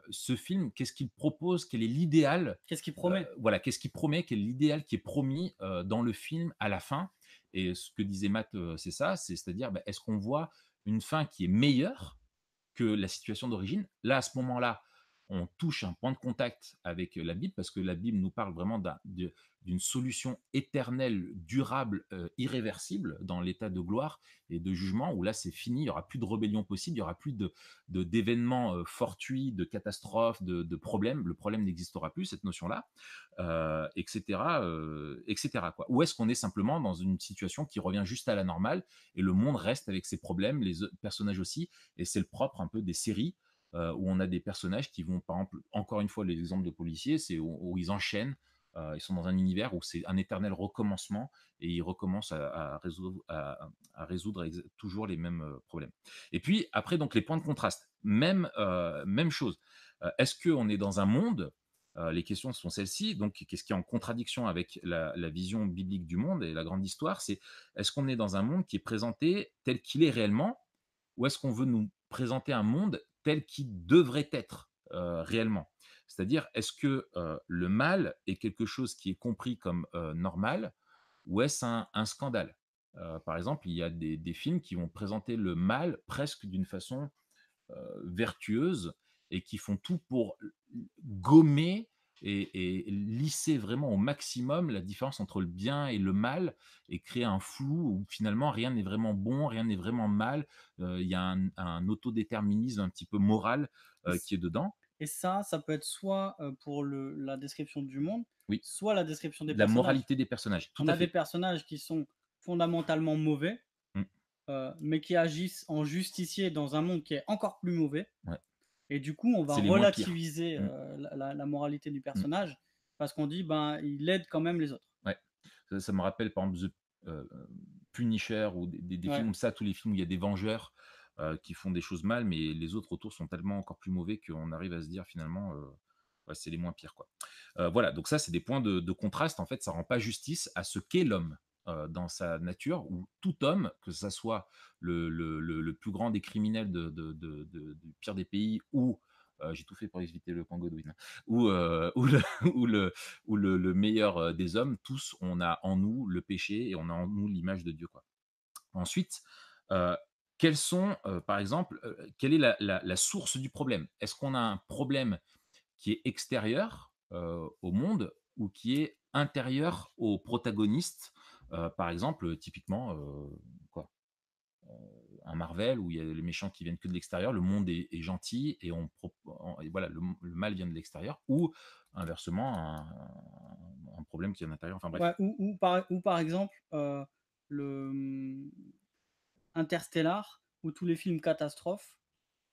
ce film, qu'est-ce qu'il propose? Quel est l'idéal? Qu'est-ce qu'il promet? Voilà, qu'est-ce qu'il promet? Quel est l'idéal qui est promis, dans le film à la fin? Et ce que disait Matt, c'est ça, c'est-à-dire, bah, est-ce qu'on voit une fin qui est meilleure que la situation d'origine. Là, à ce moment-là, on touche un point de contact avec la Bible, parce que la Bible nous parle vraiment d'une solution éternelle, durable, irréversible dans l'état de gloire et de jugement, où là, c'est fini, il n'y aura plus de rébellion possible, il n'y aura plus d'événements fortuits, de catastrophes, de problèmes. Le problème n'existera plus, cette notion-là, etc., etc., quoi. Ou est-ce qu'on est simplement dans une situation qui revient juste à la normale et le monde reste avec ses problèmes, les personnages aussi, et c'est le propre un peu des séries où on a des personnages qui vont, par exemple, encore une fois, les exemples de policiers, c'est où ils enchaînent, ils sont dans un univers où c'est un éternel recommencement et ils recommencent à résoudre toujours les mêmes problèmes. Et puis, après, donc, les points de contraste, même chose. Est-ce qu'on est dans un monde, les questions sont celles-ci, donc qu'est-ce qui est en contradiction avec la vision biblique du monde et la grande histoire, c'est est-ce qu'on est dans un monde qui est présenté tel qu'il est réellement, ou est-ce qu'on veut nous présenter un monde tel qu'il devrait être réellement? C'est-à-dire, est-ce que le mal est quelque chose qui est compris comme normal, ou est-ce un scandale? Par exemple, il y a des films qui vont présenter le mal presque d'une façon vertueuse, et qui font tout pour gommer et lisser vraiment au maximum la différence entre le bien et le mal, et créer un flou où finalement rien n'est vraiment bon, rien n'est vraiment mal. Il y a un autodéterminisme un petit peu moral Et, c- qui est dedans. et ça peut être soit pour la description du monde, Oui, soit la description des la personnages. moralité des personnages, tout On à a des fait. personnages qui sont fondamentalement mauvais, Mm, mais qui agissent en justicier dans un monde qui est encore plus mauvais. ouais. Et du coup, on va C'est les moins pires. relativiser Mm, la moralité du mm. personnage parce qu'on dit, ben, il aide quand même les autres. Ouais. Ça me rappelle par exemple Punisher, ou des films Ouais, comme ça, tous les films où il y a des vengeurs qui font des choses mal, mais les autres autour sont tellement encore plus mauvais qu'on arrive à se dire finalement, ouais, c'est les moins pires, quoi. Voilà, donc ça, c'est des points de contraste. En fait, ça rend pas justice à ce qu'est l'homme dans sa nature, où tout homme, que ça soit le plus grand des criminels du pire des pays, ou j'ai tout fait pour éviter le point Godwin, hein, ou ou le, le meilleur des hommes, tous, on a en nous le péché et on a en nous l'image de Dieu, quoi. Ensuite, heu, quels sont, par exemple, quelle est la source du problème? Est-ce qu'on a un problème qui est extérieur, au monde, ou qui est intérieur aux protagonistes? Par exemple, typiquement, quoi? Un Marvel où il y a les méchants qui viennent que de l'extérieur, le monde est gentil et et voilà, le mal vient de l'extérieur, ou inversement un problème qui est à l'intérieur, enfin ouais, bref. ou par exemple, le Interstellar, où tous les films catastrophes,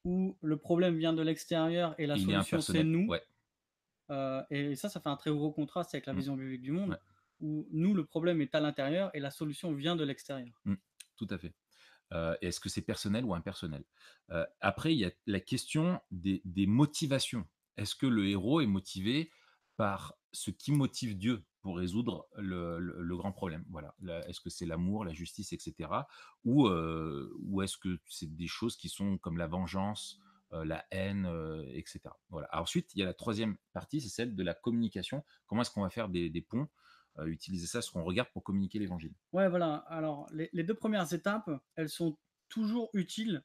où le problème vient de l'extérieur et la Et il est solution c'est impersonnel, nous. ouais. Et ça fait un très gros contraste avec la Mmh, vision biblique du monde, ouais, où nous, le problème est à l'intérieur et la solution vient de l'extérieur. mmh, tout à fait. Est-ce que c'est personnel ou impersonnel? Après, il y a la question des motivations. Est-ce que le héros est motivé par ce qui motive Dieu pour résoudre le grand problème? Voilà. Est-ce que c'est l'amour, la justice, et cetera? Ou est-ce que c'est des choses qui sont comme la vengeance, la haine, et cetera? Voilà. Ensuite, il y a la troisième partie, c'est celle de la communication. Comment est-ce qu'on va faire des ponts? Utiliser ça, ce qu'on regarde, pour communiquer l'évangile. Ouais, voilà. Alors, les 2 premières étapes, elles sont toujours utiles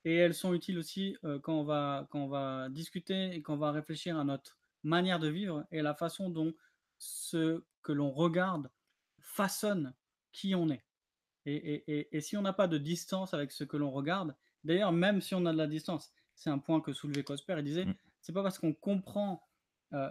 et elles sont utiles aussi, quand on va discuter et quand on va réfléchir à notre manière de vivre et la façon dont ce que l'on regarde façonne qui on est. Et si on n'a pas de distance avec ce que l'on regarde, d'ailleurs, même si on a de la distance, c'est un point que soulevait Cosper, il disait, Mmh, c'est pas parce qu'on comprend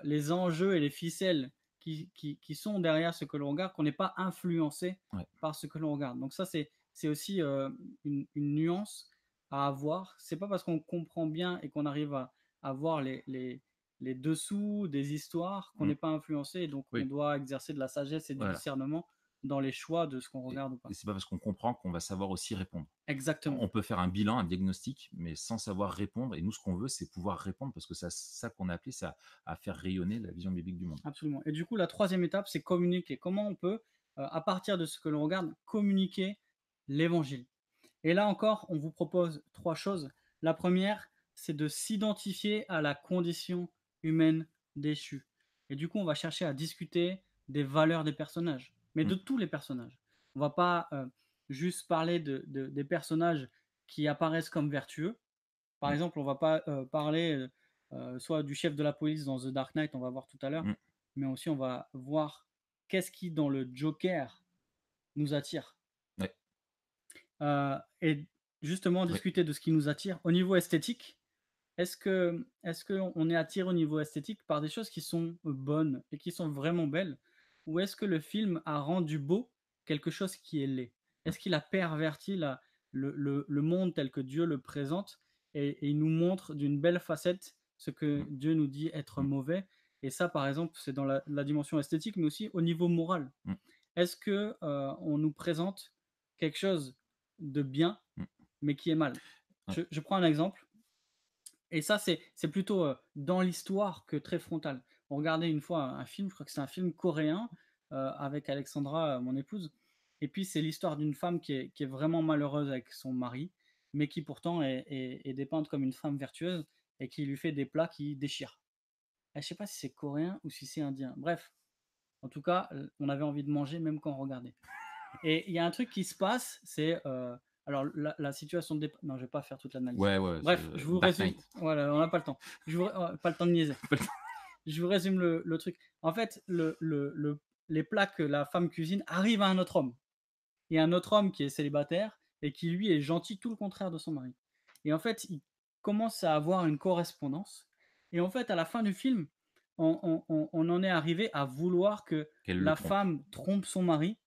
les enjeux et les ficelles qui sont derrière ce que l'on regarde qu'on n'est pas influencé ouais. par ce que l'on regarde. Donc ça, c'est aussi une nuance à avoir. C'est pas parce qu'on comprend bien et qu'on arrive à voir les dessous des histoires qu'on Mmh, n'est pas influencé et donc on oui, doit exercer de la sagesse et du voilà. discernement dans les choix de ce qu'on Et regarde ou et pas. c'est pas parce qu'on comprend qu'on va savoir aussi répondre. Exactement, On peut faire un bilan, un diagnostic, mais sans savoir répondre, et nous, ce qu'on veut, c'est pouvoir répondre, parce que c'est ça qu'on a appelé ça, à faire rayonner la vision biblique du monde. absolument. Et du coup, la troisième étape, c'est communiquer. Comment on peut, à partir de ce que l'on regarde, communiquer l'évangile. Et là encore, on vous propose trois choses. La première, c'est de s'identifier à la condition humaine déchue. Et du coup, on va chercher à discuter des valeurs des personnages, mais Mmh, de tous les personnages. On va pas juste parler des personnages qui apparaissent comme vertueux. Par Mm. exemple, on va pas parler soit du chef de la police dans The Dark Knight, on va voir tout à l'heure, Mm. mais aussi on va voir qu'est-ce qui dans le Joker nous attire. Ouais. Et justement, Ouais. discuter de ce qui nous attire au niveau esthétique. Est-ce qu'on est attiré au niveau esthétique par des choses qui sont bonnes et qui sont vraiment belles? Ou est-ce que le film a rendu beau quelque chose qui est laid? Mm. Est-ce qu'il a perverti le monde tel que Dieu le présente et il nous montre d'une belle facette ce que Mm. Dieu nous dit être Mm. mauvais? Et ça, par exemple, c'est dans la dimension esthétique, mais aussi au niveau moral. Mm. Est-ce que on nous présente quelque chose de bien, Mm. mais qui est mal? Ouais. Je prends un exemple. Et ça, c'est plutôt dans l'histoire que très frontal. On regardait une fois un film, je crois que c'est un film coréen avec Alexandra, mon épouse. Et puis, c'est l'histoire d'une femme qui est vraiment malheureuse avec son mari, mais qui pourtant est dépeinte comme une femme vertueuse et qui lui fait des plats qui déchirent. Et je sais pas si c'est coréen ou si c'est indien. Bref, en tout cas, on avait envie de manger même quand on regardait. Et il y a un truc qui se passe, c'est alors la situation de non, je vais pas faire toute l'analyse. Ouais, ouais, Bref, je vous Dark résume. Knight. Voilà, on n'a pas le temps. Pas le temps de niaiser. Pas le temps. Je vous résume le truc. En fait, les plats que la femme cuisine arrivent à un autre homme. Il y a un autre homme qui est célibataire et qui lui est gentil, tout le contraire de son mari. Et en fait, il commence à avoir une correspondance. Et en fait, à la fin du film, on en est arrivé à vouloir que Qu'elle le la trompe. femme trompe son mari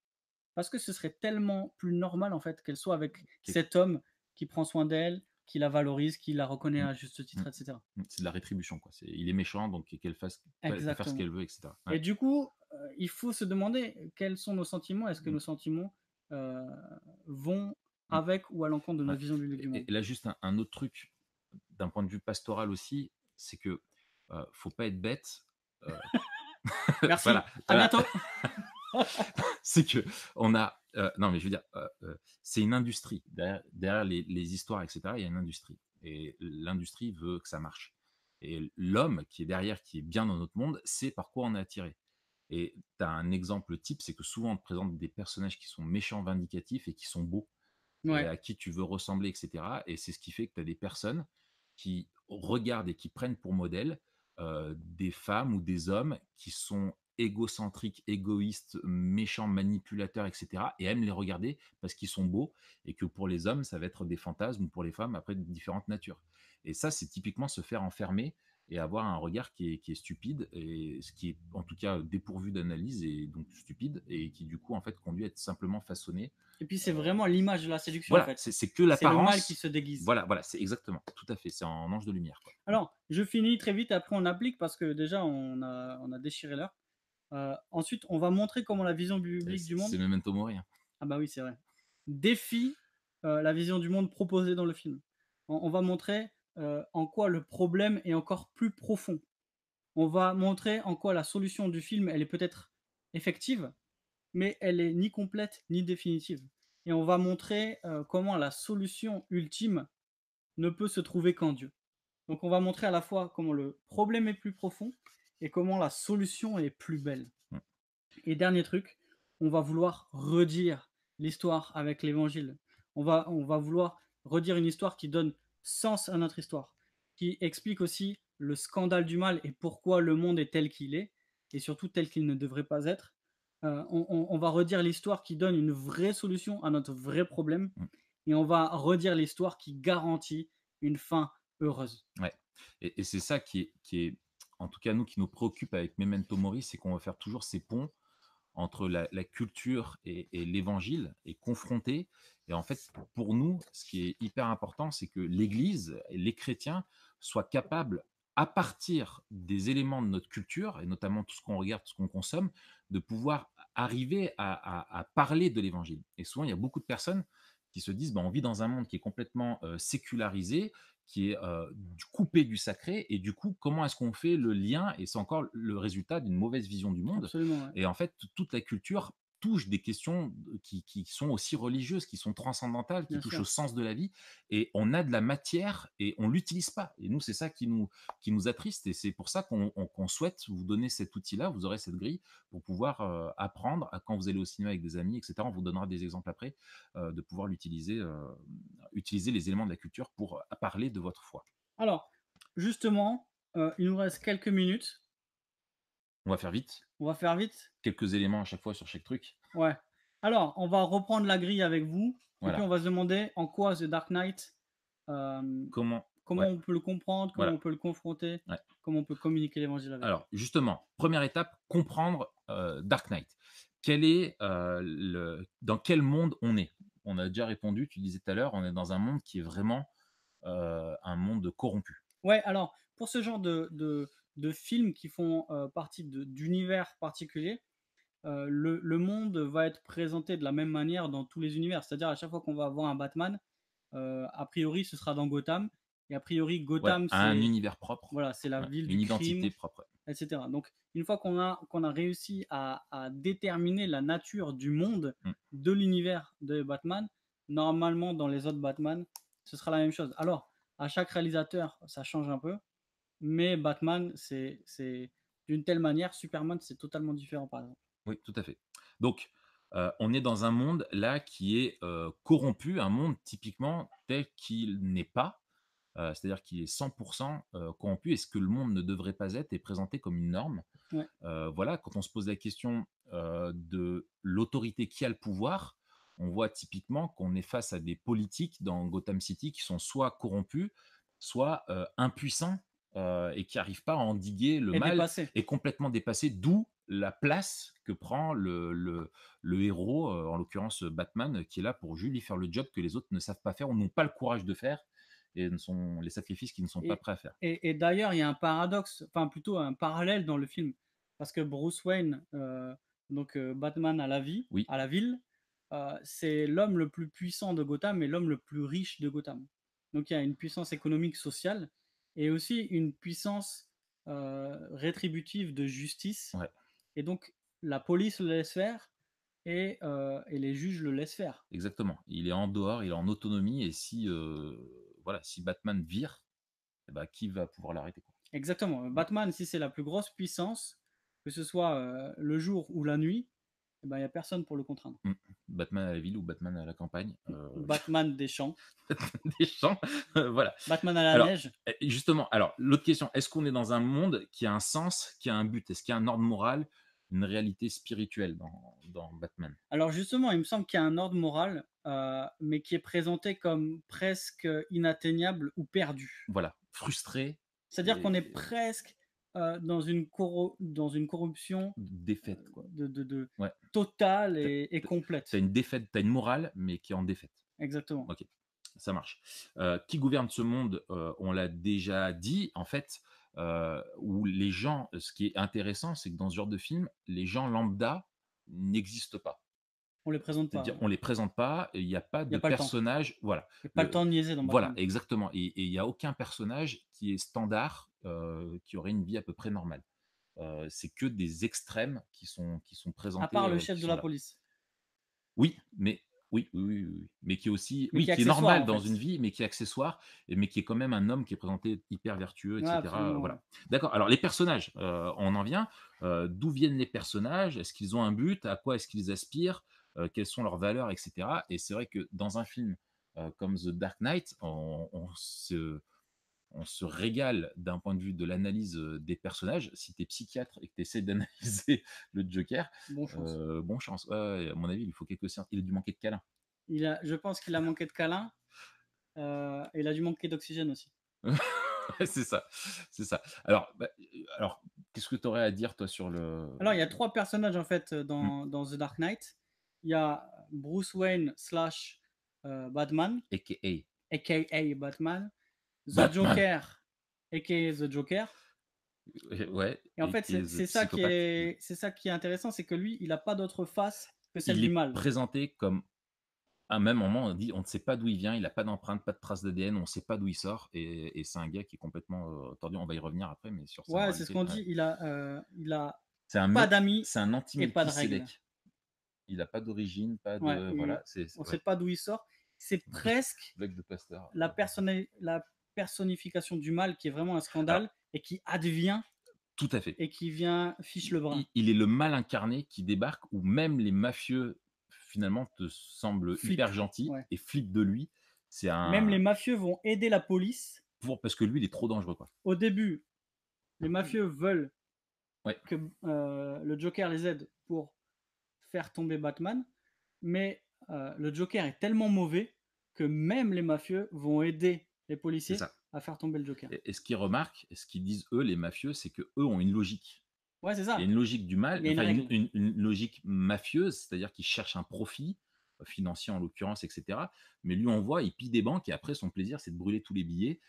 parce que ce serait tellement plus normal en fait qu'elle soit avec Qui est- cet homme qui prend soin d'elle, qui la valorise, qui la reconnaît Mm. à juste titre, Mm. etc. C'est de la rétribution, quoi. Il est méchant, donc qu'elle fasse, qu'elle faire ce Exactement. qu'elle veut, etc. Et Ouais. du coup, il faut se demander quels sont nos sentiments. Est-ce que Mm. nos sentiments vont Mm. avec ou à l'encontre de Ouais. notre vision du livre du monde? Et là, juste un autre truc, d'un point de vue pastoral aussi, c'est que faut pas être bête. Merci. Voilà, À voilà. bientôt. C'est que on a, non, mais je veux dire, c'est une industrie. Derrière les histoires, etc., il y a une industrie. Et l'industrie veut que ça marche. Et l'homme qui est derrière, qui est bien dans notre monde, sait par quoi on est attiré. Et tu as un exemple type, c'est que souvent on te présente des personnages qui sont méchants, vindicatifs et qui sont beaux et Ouais. à qui tu veux ressembler, etc. Et c'est ce qui fait que tu as des personnes qui regardent et qui prennent pour modèle des femmes ou des hommes qui sont égocentriques, égoïstes, méchants, manipulateurs, etc. Et aiment les regarder parce qu'ils sont beaux et que pour les hommes, ça va être des fantasmes ou pour les femmes, après, de différentes natures. Et ça, c'est typiquement se faire enfermer et avoir un regard qui est stupide, et ce qui est en tout cas dépourvu d'analyse et donc stupide, et qui du coup en fait conduit à être simplement façonné. Et puis c'est vraiment l'image de la séduction Voilà, en fait. c'est que C'est le mal l'apparence. qui se déguise. Voilà, c'est exactement, tout à fait, c'est en ange de lumière, quoi. Alors, je finis très vite, après on applique parce que déjà on a déchiré l'heure. Ensuite, on va montrer comment la vision biblique du monde, C'est Memento Mori, hein. ah bah oui, c'est vrai, défie la vision du monde proposée dans le film. On va montrer en quoi le problème est encore plus profond. On va montrer en quoi la solution du film, elle est peut-être effective, mais elle est ni complète ni définitive. Et on va montrer comment la solution ultime ne peut se trouver qu'en Dieu. Donc on va montrer à la fois comment le problème est plus profond et comment la solution est plus belle. Mm. Et dernier truc, on va vouloir redire l'histoire avec l'évangile. On va vouloir redire une histoire qui donne sens à notre histoire, qui explique aussi le scandale du mal et pourquoi le monde est tel qu'il est, et surtout tel qu'il ne devrait pas être. On va redire l'histoire qui donne une vraie solution à notre vrai problème, Mm. et on va redire l'histoire qui garantit une fin heureuse. Ouais. Et c'est ça qui est, en tout cas nous, qui nous préoccupe avec Memento Mori, c'est qu'on va faire toujours ces ponts entre la culture et l'évangile, et confronter. Et en fait, pour nous, ce qui est hyper important, c'est que l'Église et les chrétiens soient capables, à partir des éléments de notre culture, et notamment tout ce qu'on regarde, tout ce qu'on consomme, de pouvoir arriver à parler de l'évangile. Et souvent, il y a beaucoup de personnes qui se disent, on vit dans un monde qui est complètement sécularisé, qui est coupé du sacré, et du coup, comment est-ce qu'on fait le lien? Et c'est encore le résultat d'une mauvaise vision du monde. Absolument, ouais. Et en fait, toute la culture touche des questions qui sont aussi religieuses, qui sont transcendantales, qui Bien touchent sûr. au sens de la vie. Et on a de la matière et on l'utilise pas. Et nous, c'est ça qui nous attriste. Et c'est pour ça qu'on souhaite vous donner cet outil-là. Vous aurez cette grille pour pouvoir apprendre quand vous allez au cinéma avec des amis, etc. On vous donnera des exemples après de pouvoir utiliser les éléments de la culture pour parler de votre foi. Alors, justement, il nous reste quelques minutes. On va faire vite. On va faire vite. Quelques éléments à chaque fois sur chaque truc. Ouais. Alors, on va reprendre la grille avec vous. Et puis, Voilà. on va se demander en quoi The Dark Knight, Comment comment Ouais. on peut le comprendre, comment Voilà. on peut le confronter, Ouais. comment on peut communiquer l'évangile avec. Alors, justement, première étape, comprendre Dark Knight. Quel est, dans quel monde on est? On a déjà répondu, tu disais tout à l'heure, on est dans un monde qui est vraiment un monde corrompu. Ouais, alors, pour ce genre de films qui font partie d'univers particuliers, le monde va être présenté de la même manière dans tous les univers. C'est-à-dire, à chaque fois qu'on va voir un Batman, a priori, ce sera dans Gotham. Et a priori, Ouais, Gotham, à un c'est univers propre, voilà, c'est la ouais, ville une du identité crime, propre. etc. Donc, une fois qu'on a réussi à déterminer la nature du monde Mm. de l'univers de Batman, normalement, dans les autres Batman, ce sera la même chose. Alors, à chaque réalisateur, ça change un peu, mais Batman, c'est d'une telle manière, Superman, c'est totalement différent, par exemple. Oui, tout à fait. Donc, on est dans un monde là qui est corrompu, un monde typiquement tel qu'il n'est pas. C'est-à-dire qu'il est 100% corrompu et ce que le monde ne devrait pas être est présenté comme une norme. Ouais. Voilà, quand on se pose la question de l'autorité qui a le pouvoir, on voit typiquement qu'on est face à des politiques dans Gotham City qui sont soit corrompus, soit impuissants et qui n'arrivent pas à endiguer le Et mal dépassé. et complètement dépassés, d'où la place que prend le héros, en l'occurrence Batman, qui est là pour juste lui faire le job que les autres ne savent pas faire ou n'ont pas le courage de faire et les sacrifices qu'ils ne sont pas prêts à faire. Et d'ailleurs, il y a un paradoxe, enfin plutôt un parallèle dans le film, parce que Bruce Wayne, donc Batman à la vie, Oui. à la ville, c'est l'homme le plus puissant de Gotham et l'homme le plus riche de Gotham. Donc il y a une puissance économique, sociale, et aussi une puissance rétributive de justice. Ouais. Et donc la police le laisse faire et les juges le laissent faire. Exactement. Il est en dehors, il est en autonomie et si Batman vire, eh ben, qui va pouvoir l'arrêter, quoi? Exactement. Batman, si c'est la plus grosse puissance, que ce soit le jour ou la nuit, il n'y a personne pour le contraindre. Batman à la ville ou Batman à la campagne. Batman des champs, Des champs, voilà. Batman à la Alors, neige. Justement, alors l'autre question, est-ce qu'on est dans un monde qui a un sens, qui a un but? Est-ce qu'il y a un ordre moral, une réalité spirituelle dans Batman? Alors justement, il me semble qu'il y a un ordre moral, mais qui est présenté comme presque inatteignable ou perdu. Voilà, frustré. C'est-à-dire qu'on est et presque dans une corruption défaite, quoi. Ouais. totale et complète. Tu as une défaite, tu as une morale, mais qui est en défaite. Exactement. Ok, ça marche. Qui gouverne ce monde? On l'a déjà dit, en fait, où les gens, ce qui est intéressant, c'est que dans ce genre de film, les gens lambda n'existent pas. On les présente pas. C'est-à-dire, on les présente pas, et il n'y a pas de pas le temps. personnage. Voilà. Il n'y a pas le temps de niaiser dans Voilà, Batman. exactement. Et il n'y a aucun personnage qui est standard, qui aurait une vie à peu près normale. C'est que des extrêmes qui sont présentés. À part le qui chef de sont la là. police. Oui, mais oui. Mais qui est aussi, Mais qui est qui est accessoire, normal en dans fait. une vie, mais qui est accessoire, mais qui est quand même un homme qui est présenté hyper vertueux, Ouais, etc. absolument, Voilà. ouais. D'accord. Alors les personnages, on en vient. D'où viennent les personnages? Est-ce qu'ils ont un but? À quoi est-ce qu'ils aspirent? Quelles sont leurs valeurs, etc. Et c'est vrai que dans un film comme The Dark Knight, on se régale d'un point de vue de l'analyse des personnages. Si tu es psychiatre et que tu essaies d'analyser le Joker, Bon chance. bon chance. Ouais, à mon avis, il faut quelques séances. Il a dû manquer de câlins. Je pense qu'il a manqué de câlin. Et il a dû manquer d'oxygène aussi. Ouais, c'est ça. Alors, qu'est-ce que tu aurais à dire, toi, sur le. Alors, il y a 3 personnages, en fait, dans The Dark Knight. Il y a Bruce Wayne / Batman, AKA. a.k.a. Batman. The Batman. Joker, a.k.a. The Joker. Ouais. Et en fait, c'est ça qui est intéressant, c'est que lui, il n'a pas d'autre face que celle Il du est mal. présenté comme. À un même moment, on dit on ne sait pas d'où il vient, il n'a pas d'empreinte, pas de trace d'ADN, on ne sait pas d'où il sort, et c'est un gars qui est complètement tordu. On va y revenir après, mais sur ça. Ouais, c'est ce qu'on dit. Il a C'est un pas mec, d'amis c'est un et pas de anti-Melchisedec. règles. il n'a pas d'origine, pas Ouais, de. et Voilà, on ne ouais. sait pas d'où il sort. C'est presque Blague de pasteur. la personnification du mal qui est vraiment un Alors, scandale et qui advient tout à fait. et qui vient fiche le brin. Il est le mal incarné qui débarque, où même les mafieux, finalement, te semblent Flip, hyper gentils ouais. et flippent de lui. C'est Même les un. mafieux vont aider la police. Parce que lui, il est trop dangereux, quoi. Au début, les mafieux veulent Ouais. que le Joker les aide pour faire tomber Batman, mais le Joker est tellement mauvais que même les mafieux vont aider les C'est policiers ça. à faire tomber le Joker. Et ce qu'ils remarquent, et ce qu'ils disent, eux, les mafieux, c'est qu'eux ont une logique. Ouais, c'est Il y a ça. une logique du mal, Il y a une enfin règle. une logique mafieuse, c'est-à-dire qu'ils cherchent un profit, financier en l'occurrence, etc. Mais lui, on voit, il pille des banques et après, son plaisir, c'est de brûler tous les billets.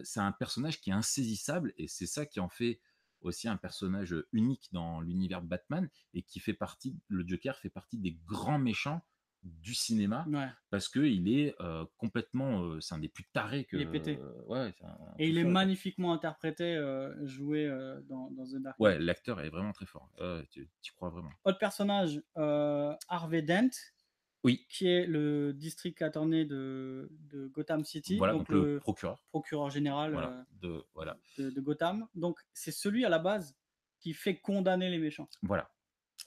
C'est un personnage qui est insaisissable et c'est ça qui en fait aussi un personnage unique dans l'univers de Batman et qui fait partie, le Joker fait partie des grands méchants du cinéma Ouais. parce qu'il est complètement, c'est un des plus tarés que. Il est pété. Ouais, c'est un Et il fou est furieux, quoi. magnifiquement interprété, joué dans The Dark Knight. Ouais, l'acteur est vraiment très fort. Tu crois vraiment. Autre personnage, Harvey Dent, Oui, qui est le district attorney de Gotham City, voilà, donc donc le procureur. procureur général Voilà, de Gotham. Donc c'est celui à la base qui fait condamner les méchants. voilà,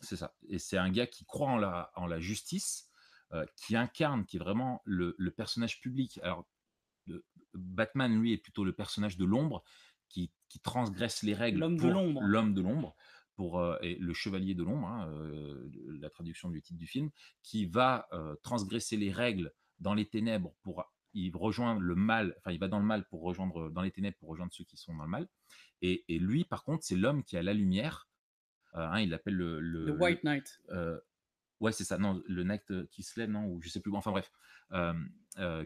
c'est ça. Et c'est un gars qui croit en la justice, qui incarne, qui est vraiment le personnage public. Alors, Batman, lui, est plutôt le personnage de l'ombre, qui transgresse les règles L'homme de pour l'ombre. l'homme de l'ombre, et le chevalier de l'ombre, hein, la traduction du titre du film, qui va transgresser les règles dans les ténèbres pour il rejoint le mal, enfin il va dans le mal pour rejoindre dans les ténèbres pour rejoindre ceux qui sont dans le mal. Et lui, par contre, c'est l'homme qui a la lumière. Hein, il l'appelle Le White Knight. Ouais, c'est ça. Non, le Knight qui se lève, non, ou je sais plus. Enfin bref,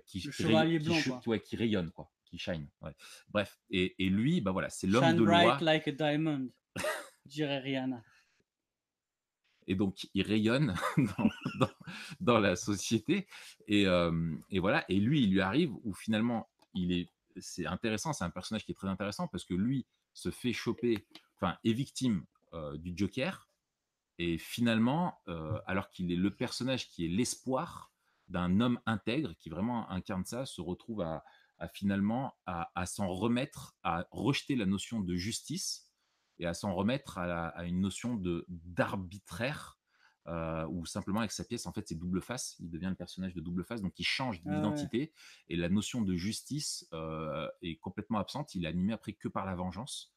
qui Le chevalier blanc, quoi. ouais, qui rayonne, quoi, qui shine. Ouais. Bref, et lui, bah voilà, c'est l'homme Shine de bright loi, like a diamond, dirait Rihanna. et donc il rayonne dans, dans la société. Et voilà, et lui, il lui arrive où finalement, c'est intéressant, c'est un personnage qui est très intéressant parce que lui se fait choper, enfin, est victime du Joker. Et finalement, alors qu'il est le personnage qui est l'espoir d'un homme intègre, qui vraiment incarne ça, se retrouve finalement à s'en remettre, à rejeter la notion de justice et à s'en remettre à une notion d'arbitraire, ou simplement avec sa pièce, en fait, c'est double face. Il devient le personnage de double face, donc il change d'identité. Et la notion de justice est complètement absente. Il est animé après que par la vengeance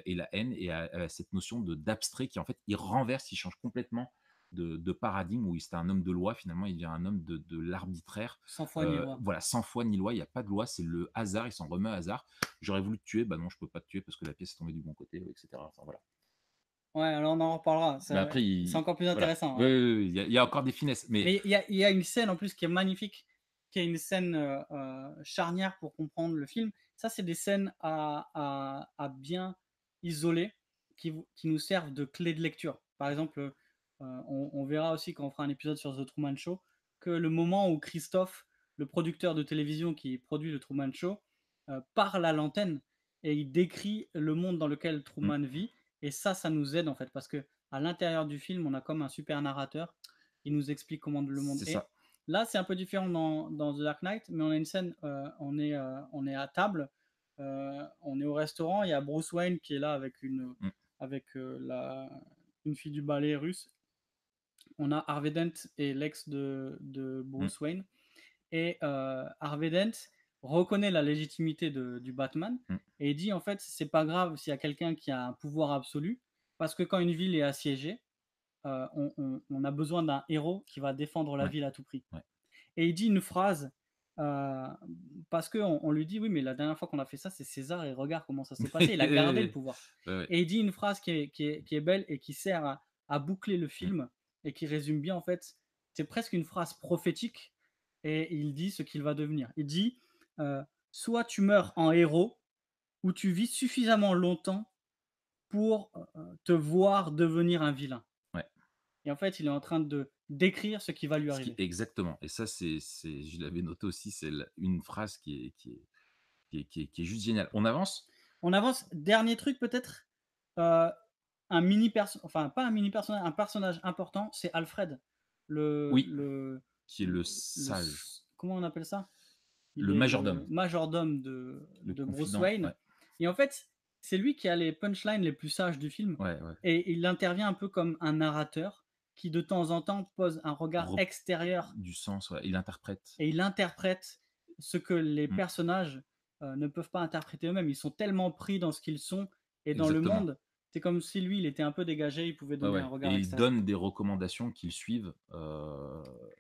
et la haine, et à cette notion d'abstrait qui, en fait, il renverse, il change complètement de paradigme, où c'était un homme de loi, finalement il devient un homme de l'arbitraire. Sans foi ni loi. Voilà, sans foi ni loi, il n'y a pas de loi, c'est le hasard, il s'en remet au hasard. J'aurais voulu te tuer, bah non, je peux pas te tuer parce que la pièce est tombée du bon côté, etc. Enfin, voilà. Ouais, alors on en reparlera. Mais après, C'est encore plus voilà. intéressant. Oui, hein. oui, oui, il y a encore des finesses. Mais il y a une scène en plus qui est magnifique, qui est une scène charnière pour comprendre le film. Ça, c'est des scènes à bien isoler qui nous servent de clé de lecture. Par exemple, on verra aussi quand on fera un épisode sur The Truman Show que le moment où Christophe, le producteur de télévision qui produit le Truman Show, parle à l'antenne et il décrit le monde dans lequel Truman vit. Et ça nous aide en fait parce que à l'intérieur du film, on a comme un super narrateur qui nous explique comment le monde C'est est. ça. Là, c'est un peu différent dans The Dark Knight, mais on a une scène, on est à table, on est au restaurant, il y a Bruce Wayne qui est là avec une fille du ballet russe. On a Harvey Dent et l'ex de Bruce Wayne. Et Harvey Dent reconnaît la légitimité du Batman et dit en fait c'est pas grave s'il y a quelqu'un qui a un pouvoir absolu parce que quand une ville est assiégée, on a besoin d'un héros qui va défendre la ville à tout prix. Et il dit une phrase parce qu'on lui dit oui mais la dernière fois qu'on a fait ça c'est César et regarde comment ça s'est passé, il a gardé le pouvoir. Et il dit une phrase qui est belle et qui sert à boucler le film et qui résume bien en fait, c'est presque une phrase prophétique. Et il dit ce qu'il va devenir. Il dit soit tu meurs en héros, ou tu vis suffisamment longtemps pour te voir devenir un vilain. Et en fait, il est en train de décrire ce qui va lui arriver. Exactement. Et ça, je l'avais noté aussi, c'est une phrase qui est juste géniale. On avance ? On avance. Dernier truc peut-être, un personnage important, c'est Alfred. le, Oui, le, qui est le sage, comment on appelle ça? Il le est majordome, le majordome le de Bruce confident. Wayne. Ouais, Et en fait, c'est lui qui a les punchlines les plus sages du film. ouais, ouais. Et il intervient un peu comme un narrateur qui, de temps en temps, pose un regard Rep- extérieur Du sens, ouais. Il interprète. et il interprète ce que les Mm, personnages ne peuvent pas interpréter eux-mêmes. Ils sont tellement pris dans ce qu'ils sont et dans le exactement. monde. C'est comme si lui, il était un peu dégagé, il pouvait Ouais, donner un ouais. Et regard il extérieur. donne des recommandations qu'ils suivent,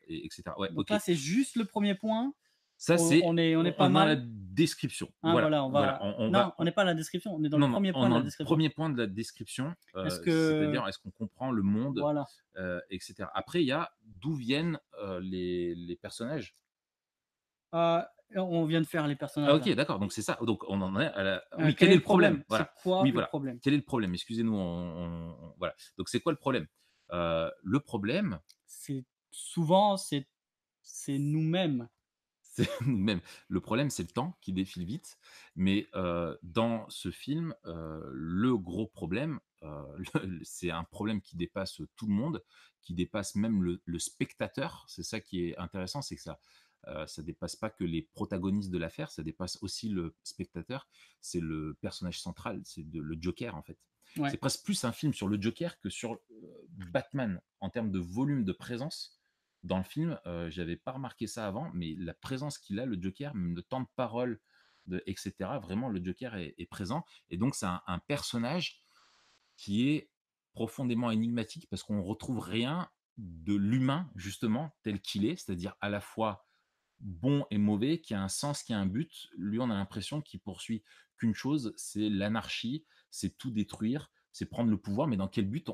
et etc. Ouais, Donc ok. là, c'est juste le premier point. Ça, c'est, On est pas on est dans la mal. description. Hein, Voilà, voilà, on voilà. va. On Non, va, on n'est pas à la description, on est dans le non, non, premier on point est de dans la le description. premier point de la description, Est-ce que. c'est-à-dire est-ce qu'on comprend le monde, Voilà. etc. Après, il y a d'où viennent les personnages. Euh, on vient de faire les Ah, personnages ok, là. d'accord, donc c'est ça. Donc on en est à la. Oui, Quel quel est est le le problème? problème? Voilà. C'est quoi Oui, le voilà. problème? Quel est le problème? Excusez-nous, voilà. Donc c'est quoi le problème? Le problème, C'est souvent, c'est nous-mêmes. c'est même le problème, c'est le temps qui défile vite. Mais dans ce film, le gros problème, c'est un problème qui dépasse tout le monde, qui dépasse même le spectateur. C'est ça qui est intéressant, c'est que ça dépasse pas que les protagonistes de l'affaire, ça dépasse aussi le spectateur. C'est le personnage central, le Joker en fait. Ouais. C'est presque plus un film sur le Joker que sur Batman en termes de volume de présence dans le film. J'avais pas remarqué ça avant, mais la présence qu'il a, le Joker, même le temps de parole, etc. Vraiment, le Joker est présent. Et donc, c'est un personnage qui est profondément énigmatique parce qu'on retrouve rien de l'humain, justement, tel qu'il est, c'est-à-dire à la fois bon et mauvais, qui a un sens, qui a un but. Lui, on a l'impression qu'il poursuit qu'une chose, c'est l'anarchie, c'est tout détruire, c'est prendre le pouvoir, mais dans quel but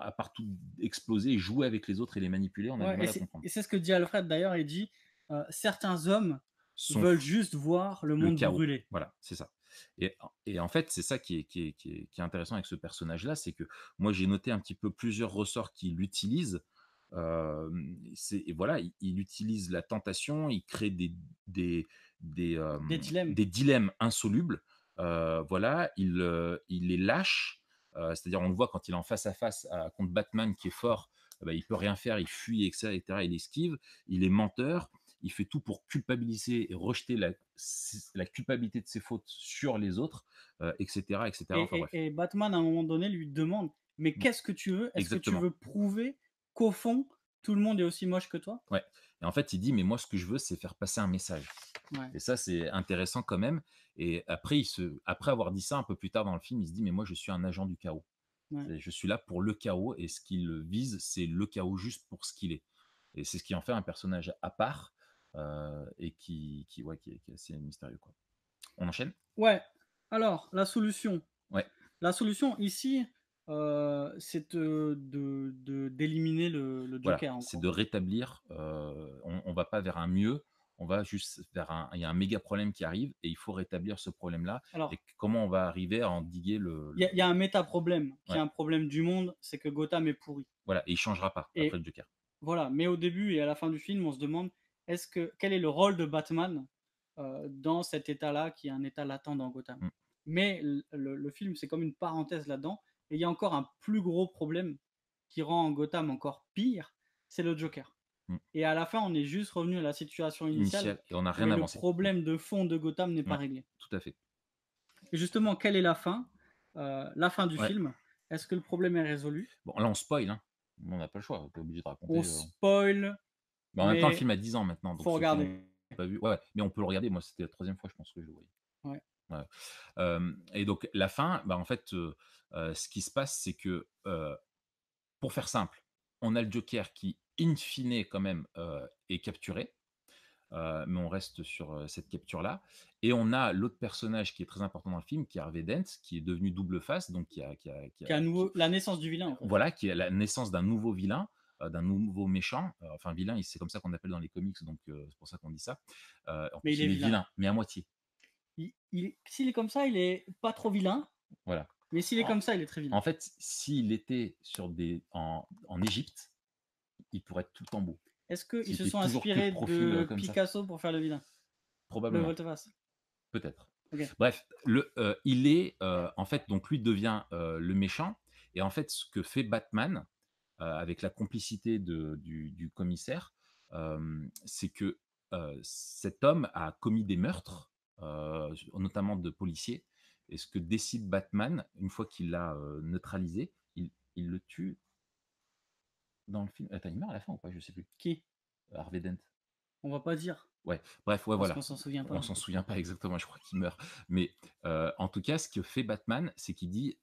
à part tout exploser et jouer avec les autres et les manipuler, on a du Ouais, mal à comprendre. et c'est ce que dit Alfred d'ailleurs. Il dit certains hommes Son veulent juste voir le le monde chaos, brûler. voilà, c'est ça. Et en fait, c'est ça qui est intéressant avec ce personnage-là, c'est que moi, j'ai noté un petit peu plusieurs ressorts qu'il utilise. Et voilà, il utilise la tentation, il crée des, Des dilemmes. des dilemmes insolubles. Voilà, il les lâche. C'est-à-dire, on le voit quand il est en face à face contre Batman qui est fort, bah, il peut rien faire, il fuit, etc. Il esquive, il est menteur, il fait tout pour culpabiliser et rejeter la culpabilité de ses fautes sur les autres, etc., etc. Enfin bref. Et Batman, à un moment donné, lui demande mais Mmh. qu'est-ce que tu veux? Est-ce que tu Exactement. veux prouver qu'au fond, tout le monde est aussi moche que toi? Ouais. Et en fait, il dit: «Mais moi, ce que je veux, c'est faire passer un message». Ouais. Et ça, c'est intéressant quand même. Et après, après avoir dit ça un peu plus tard dans le film, il se dit: «Mais moi, je suis un agent du chaos. Ouais. Je suis là pour le chaos et ce qu'il vise, c'est le chaos juste pour ce qu'il est». Et c'est ce qui en fait un personnage à part, et ouais, qui est assez mystérieux, quoi. On enchaîne? Ouais. Alors, la solution. Ouais, La solution ici, c'est d'éliminer le voilà, Joker, en c'est gros. de rétablir, on va pas vers un mieux, on va juste vers il y a un méga problème qui arrive et il faut rétablir ce problème-là. Et Alors, comment on va arriver à endiguer le il y a un méta-problème qui est ouais, un problème du monde, c'est que Gotham est pourri. voilà, et il changera pas après Et le Joker. voilà, mais au début et à la fin du film, on se demande quel est le rôle de Batman dans cet état-là, qui est un état latent dans Gotham. Mmh. Mais le film, c'est comme une parenthèse là-dedans. Et il y a encore un plus gros problème qui rend Gotham encore pire, c'est le Joker. Mmh. Et à la fin, on est juste revenu à la situation initiale, Initial et on n'a rien mais le avancé. problème de fond de Gotham n'est pas Ouais, réglé. tout à fait. Et justement, quelle est la fin? La fin du Ouais. film, est-ce que le problème est résolu? Bon, là, on spoil, hein. On n'a pas le choix, tu es obligé de On raconter, spoil, mais en même temps, le mais film a 10 ans maintenant, donc faut ceux qui regarder. l'ont pas vu, ouais, ouais, mais on peut le regarder. Moi, c'était la troisième fois, je pense, que je le voyais. Ouais. Ouais. Et donc la fin, bah, en fait, ce qui se passe, c'est que, pour faire simple, on a le Joker qui, in fine, quand même, est capturé. Mais on reste sur, cette capture-là. Et on a l'autre personnage qui est très important dans le film, qui est Harvey Dent, qui est devenu double face, donc Qui a la naissance du vilain, en fait. voilà, qui est la naissance d'un nouveau vilain, d'un nouveau méchant. Enfin vilain, c'est comme ça qu'on appelle dans les comics, donc c'est pour ça qu'on dit ça. En Mais plus, il est il est vilain. vilain, mais à moitié. S'il est comme ça, il est pas trop vilain, Voilà. mais s'il est En comme ça, il est très vilain. en fait, s'il était en Égypte, il pourrait être tout le temps beau. Est-ce qu'ils S'il se était sont toujours que de inspirés profil, de comme ça. Picasso pour faire le vilain? Le Probablement. volte-face? Peut-être. Ok. Bref, il est, en fait, donc lui devient, le méchant. Et en fait, ce que fait Batman, avec la complicité du commissaire, c'est que cet homme a commis des meurtres, notamment de policiers. Et ce que décide Batman, une fois qu'il l'a neutralisé, il le tue dans le film. Attends, il meurt à la fin ou pas? Je sais plus. Qui? Harvey Dent. On va pas dire, Ouais, bref, ouais, parce voilà. qu'on s'en souvient On pas. s'en souvient pas exactement, je crois qu'il meurt. Mais en tout cas, ce que fait Batman, c'est qu'il dit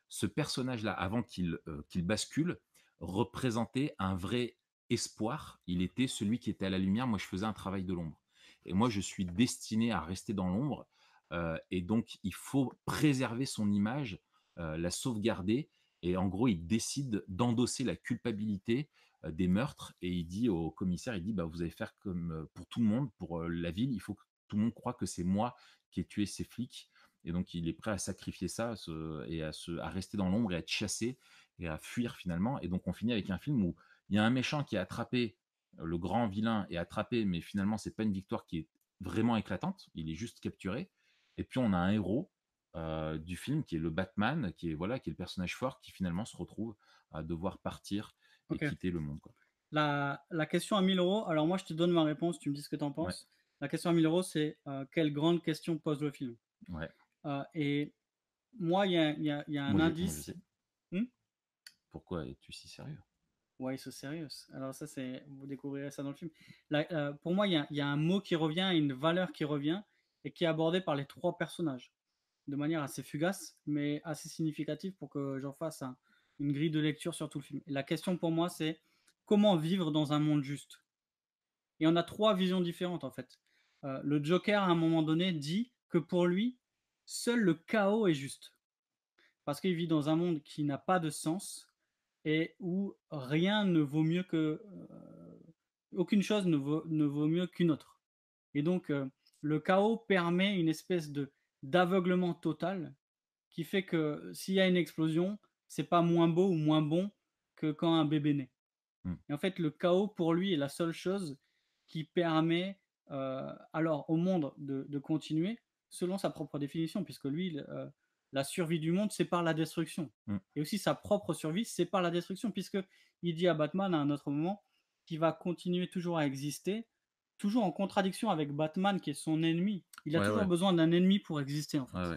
ce personnage-là, avant qu'il bascule, représentait un vrai espoir. Il était celui qui était à la lumière. Moi, je faisais un travail de l'ombre. Et moi, je suis destiné à rester dans l'ombre. Et donc, il faut préserver son image, la sauvegarder. Et en gros, il décide d'endosser la culpabilité des meurtres et il dit au commissaire, il dit: «Bah, vous allez faire comme, pour tout le monde, pour, la ville, il faut que tout le monde croie que c'est moi qui ai tué ces flics» et donc il est prêt à sacrifier ça, à rester dans l'ombre et à être chassé et à fuir finalement et donc on finit avec un film où il y a un méchant qui est attrapé, le grand vilain est attrapé, mais finalement c'est pas une victoire qui est vraiment éclatante, il est juste capturé et puis on a un héros, du film qui est le Batman, qui est voilà, qui est le personnage fort qui finalement se retrouve à devoir partir et Ok. quitter le monde, quoi. La question à 1000 €, alors moi je te donne ma réponse, tu me dis ce que tu en Ouais, penses. La question à 1000 €, c'est quelle grande question pose le film? ouais. Et moi, il y a un Moi, je indice. sais. Hmm. Pourquoi es-tu si sérieux? Why so serious? Alors ça, vous découvrirez ça dans le film. Pour moi, il y a un mot qui revient, une valeur qui revient et qui est abordée par les trois personnages de manière assez fugace, mais assez significative pour que j'en fasse une grille de lecture sur tout le film. Et la question pour moi, c'est comment vivre dans un monde juste? Et on a trois visions différentes en fait. Le Joker, à un moment donné, dit que pour lui, seul le chaos est juste. Parce qu'il vit dans un monde qui n'a pas de sens et où rien ne vaut mieux que aucune chose ne vaut mieux qu'une autre. Et donc le chaos permet une espèce de d'aveuglement total qui fait que s'il y a une explosion, c'est pas moins beau ou moins bon que quand un bébé naît. Mmh. Et en fait, le chaos pour lui est la seule chose qui permet alors au monde de continuer selon sa propre définition, puisque lui, la survie du monde, c'est par la destruction. Mmh. Et aussi sa propre survie, c'est par la destruction, puisque il dit à Batman à un autre moment qu'il va continuer toujours à exister, toujours en contradiction avec Batman qui est son ennemi. Il a Ouais, toujours ouais. besoin d'un ennemi pour exister en fait. Ouais, ouais.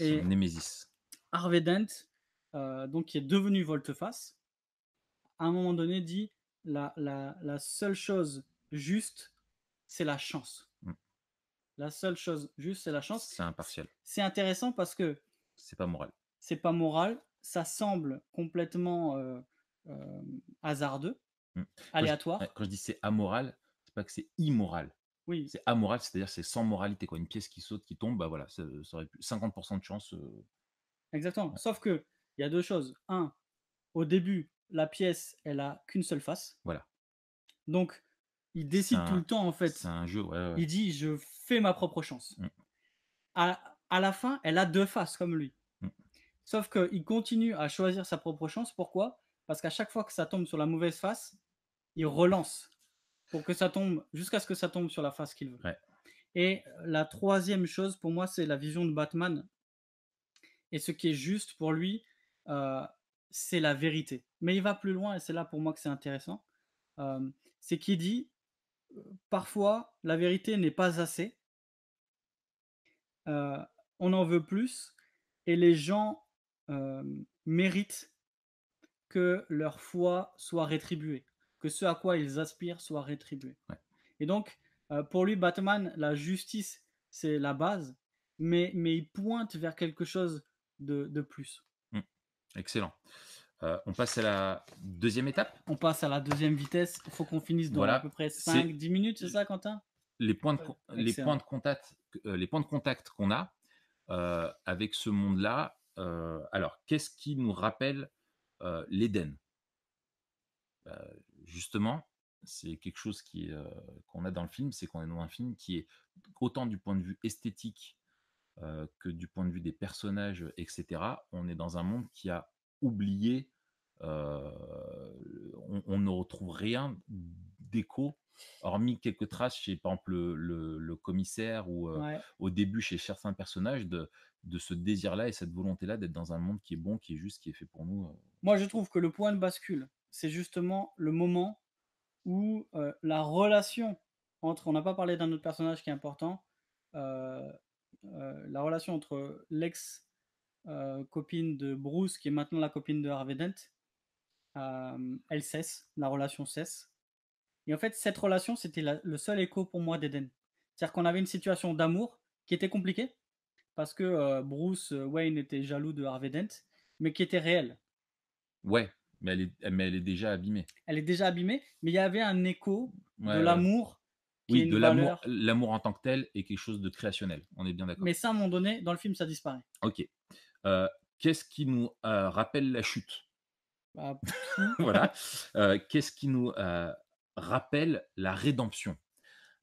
Et Son némésis. Harvey Dent, donc qui est devenu Volte-Face, à un moment donné dit la seule chose juste, c'est la chance. Mmh. La seule chose juste, c'est la chance. C'est impartial. C'est intéressant parce que C'est pas moral. c'est pas moral, ça semble complètement hasardeux, Mmh. aléatoire. Quand je dis c'est amoral, c'est pas que c'est immoral. Oui, C'est amoral, c'est-à-dire c'est sans moralité, quoi. Une pièce qui saute, qui tombe, bah voilà, ça aurait pu 50 de chance, exactement. ouais. Sauf que il y a deux choses. Un, au début, la pièce, elle a qu'une seule face. Voilà. Donc, il C'est décide tout le un temps, en c'est fait. un jeu, ouais, ouais, ouais. Il dit, je fais ma propre chance. Mmh. À la fin, elle a deux faces comme lui. Mmh. Sauf qu'il continue à choisir sa propre chance. Pourquoi? Parce qu'à chaque fois que ça tombe sur la mauvaise face, il relance pour que ça tombe, jusqu'à ce que ça tombe sur la face qu'il veut. Ouais. Et la troisième chose, pour moi, c'est la vision de Batman. Et ce qui est juste pour lui, euh, c'est la vérité. Mais il va plus loin, et c'est là pour moi que c'est intéressant. C'est qu'il dit, parfois, la vérité n'est pas assez. euh, on en veut plus, et les gens méritent que leur foi soit rétribuée, que ce à quoi ils aspirent soit rétribué. Ouais. Et donc, pour lui, Batman, la justice, c'est la base, mais il pointe vers quelque chose de plus. Mmh. Excellent. On passe à la deuxième étape. On passe à la deuxième vitesse. Il faut qu'on finisse dans à peu Voilà, près c'est 5-10 minutes, c'est ça, Quentin? les points Excellent. les points de contact qu'on a avec ce monde-là. Alors, qu'est-ce qui nous rappelle l'Éden? Justement, c'est quelque chose qu'on a dans le film, c'est qu'on est dans un film qui est autant du point de vue esthétique que du point de vue des personnages, etc. On est dans un monde qui a oublié, on ne retrouve rien d'écho, hormis quelques traces chez, par exemple, le commissaire ou Ouais. au début chez certains personnages de ce désir-là et cette volonté-là d'être dans un monde qui est bon, qui est juste, qui est fait pour nous. Moi, je trouve que le point de bascule c'est justement le moment où la relation entre, on n'a pas parlé d'un autre personnage qui est important, euh, la relation entre l'ex copine de Bruce, qui est maintenant la copine de Harvey Dent, elle cesse, la relation cesse. Et en fait, cette relation, c'était le seul écho pour moi d'Eden. C'est-à-dire qu'on avait une situation d'amour qui était compliquée, parce que Bruce Wayne était jaloux de Harvey Dent, mais qui était réelle. Ouais, mais elle est déjà abîmée. Elle est déjà abîmée, mais il y avait un écho de Ouais, ouais. l'amour qui est Oui, une de l'amour, valeur. l'amour en tant que tel est quelque chose de créationnel. On est bien d'accord. Mais ça, à un moment donné, dans le film, ça disparaît. Ok. Euh, Qu'est-ce qui nous rappelle la chute? Bah, tout. Voilà. Qu'est-ce qui nous rappelle la rédemption?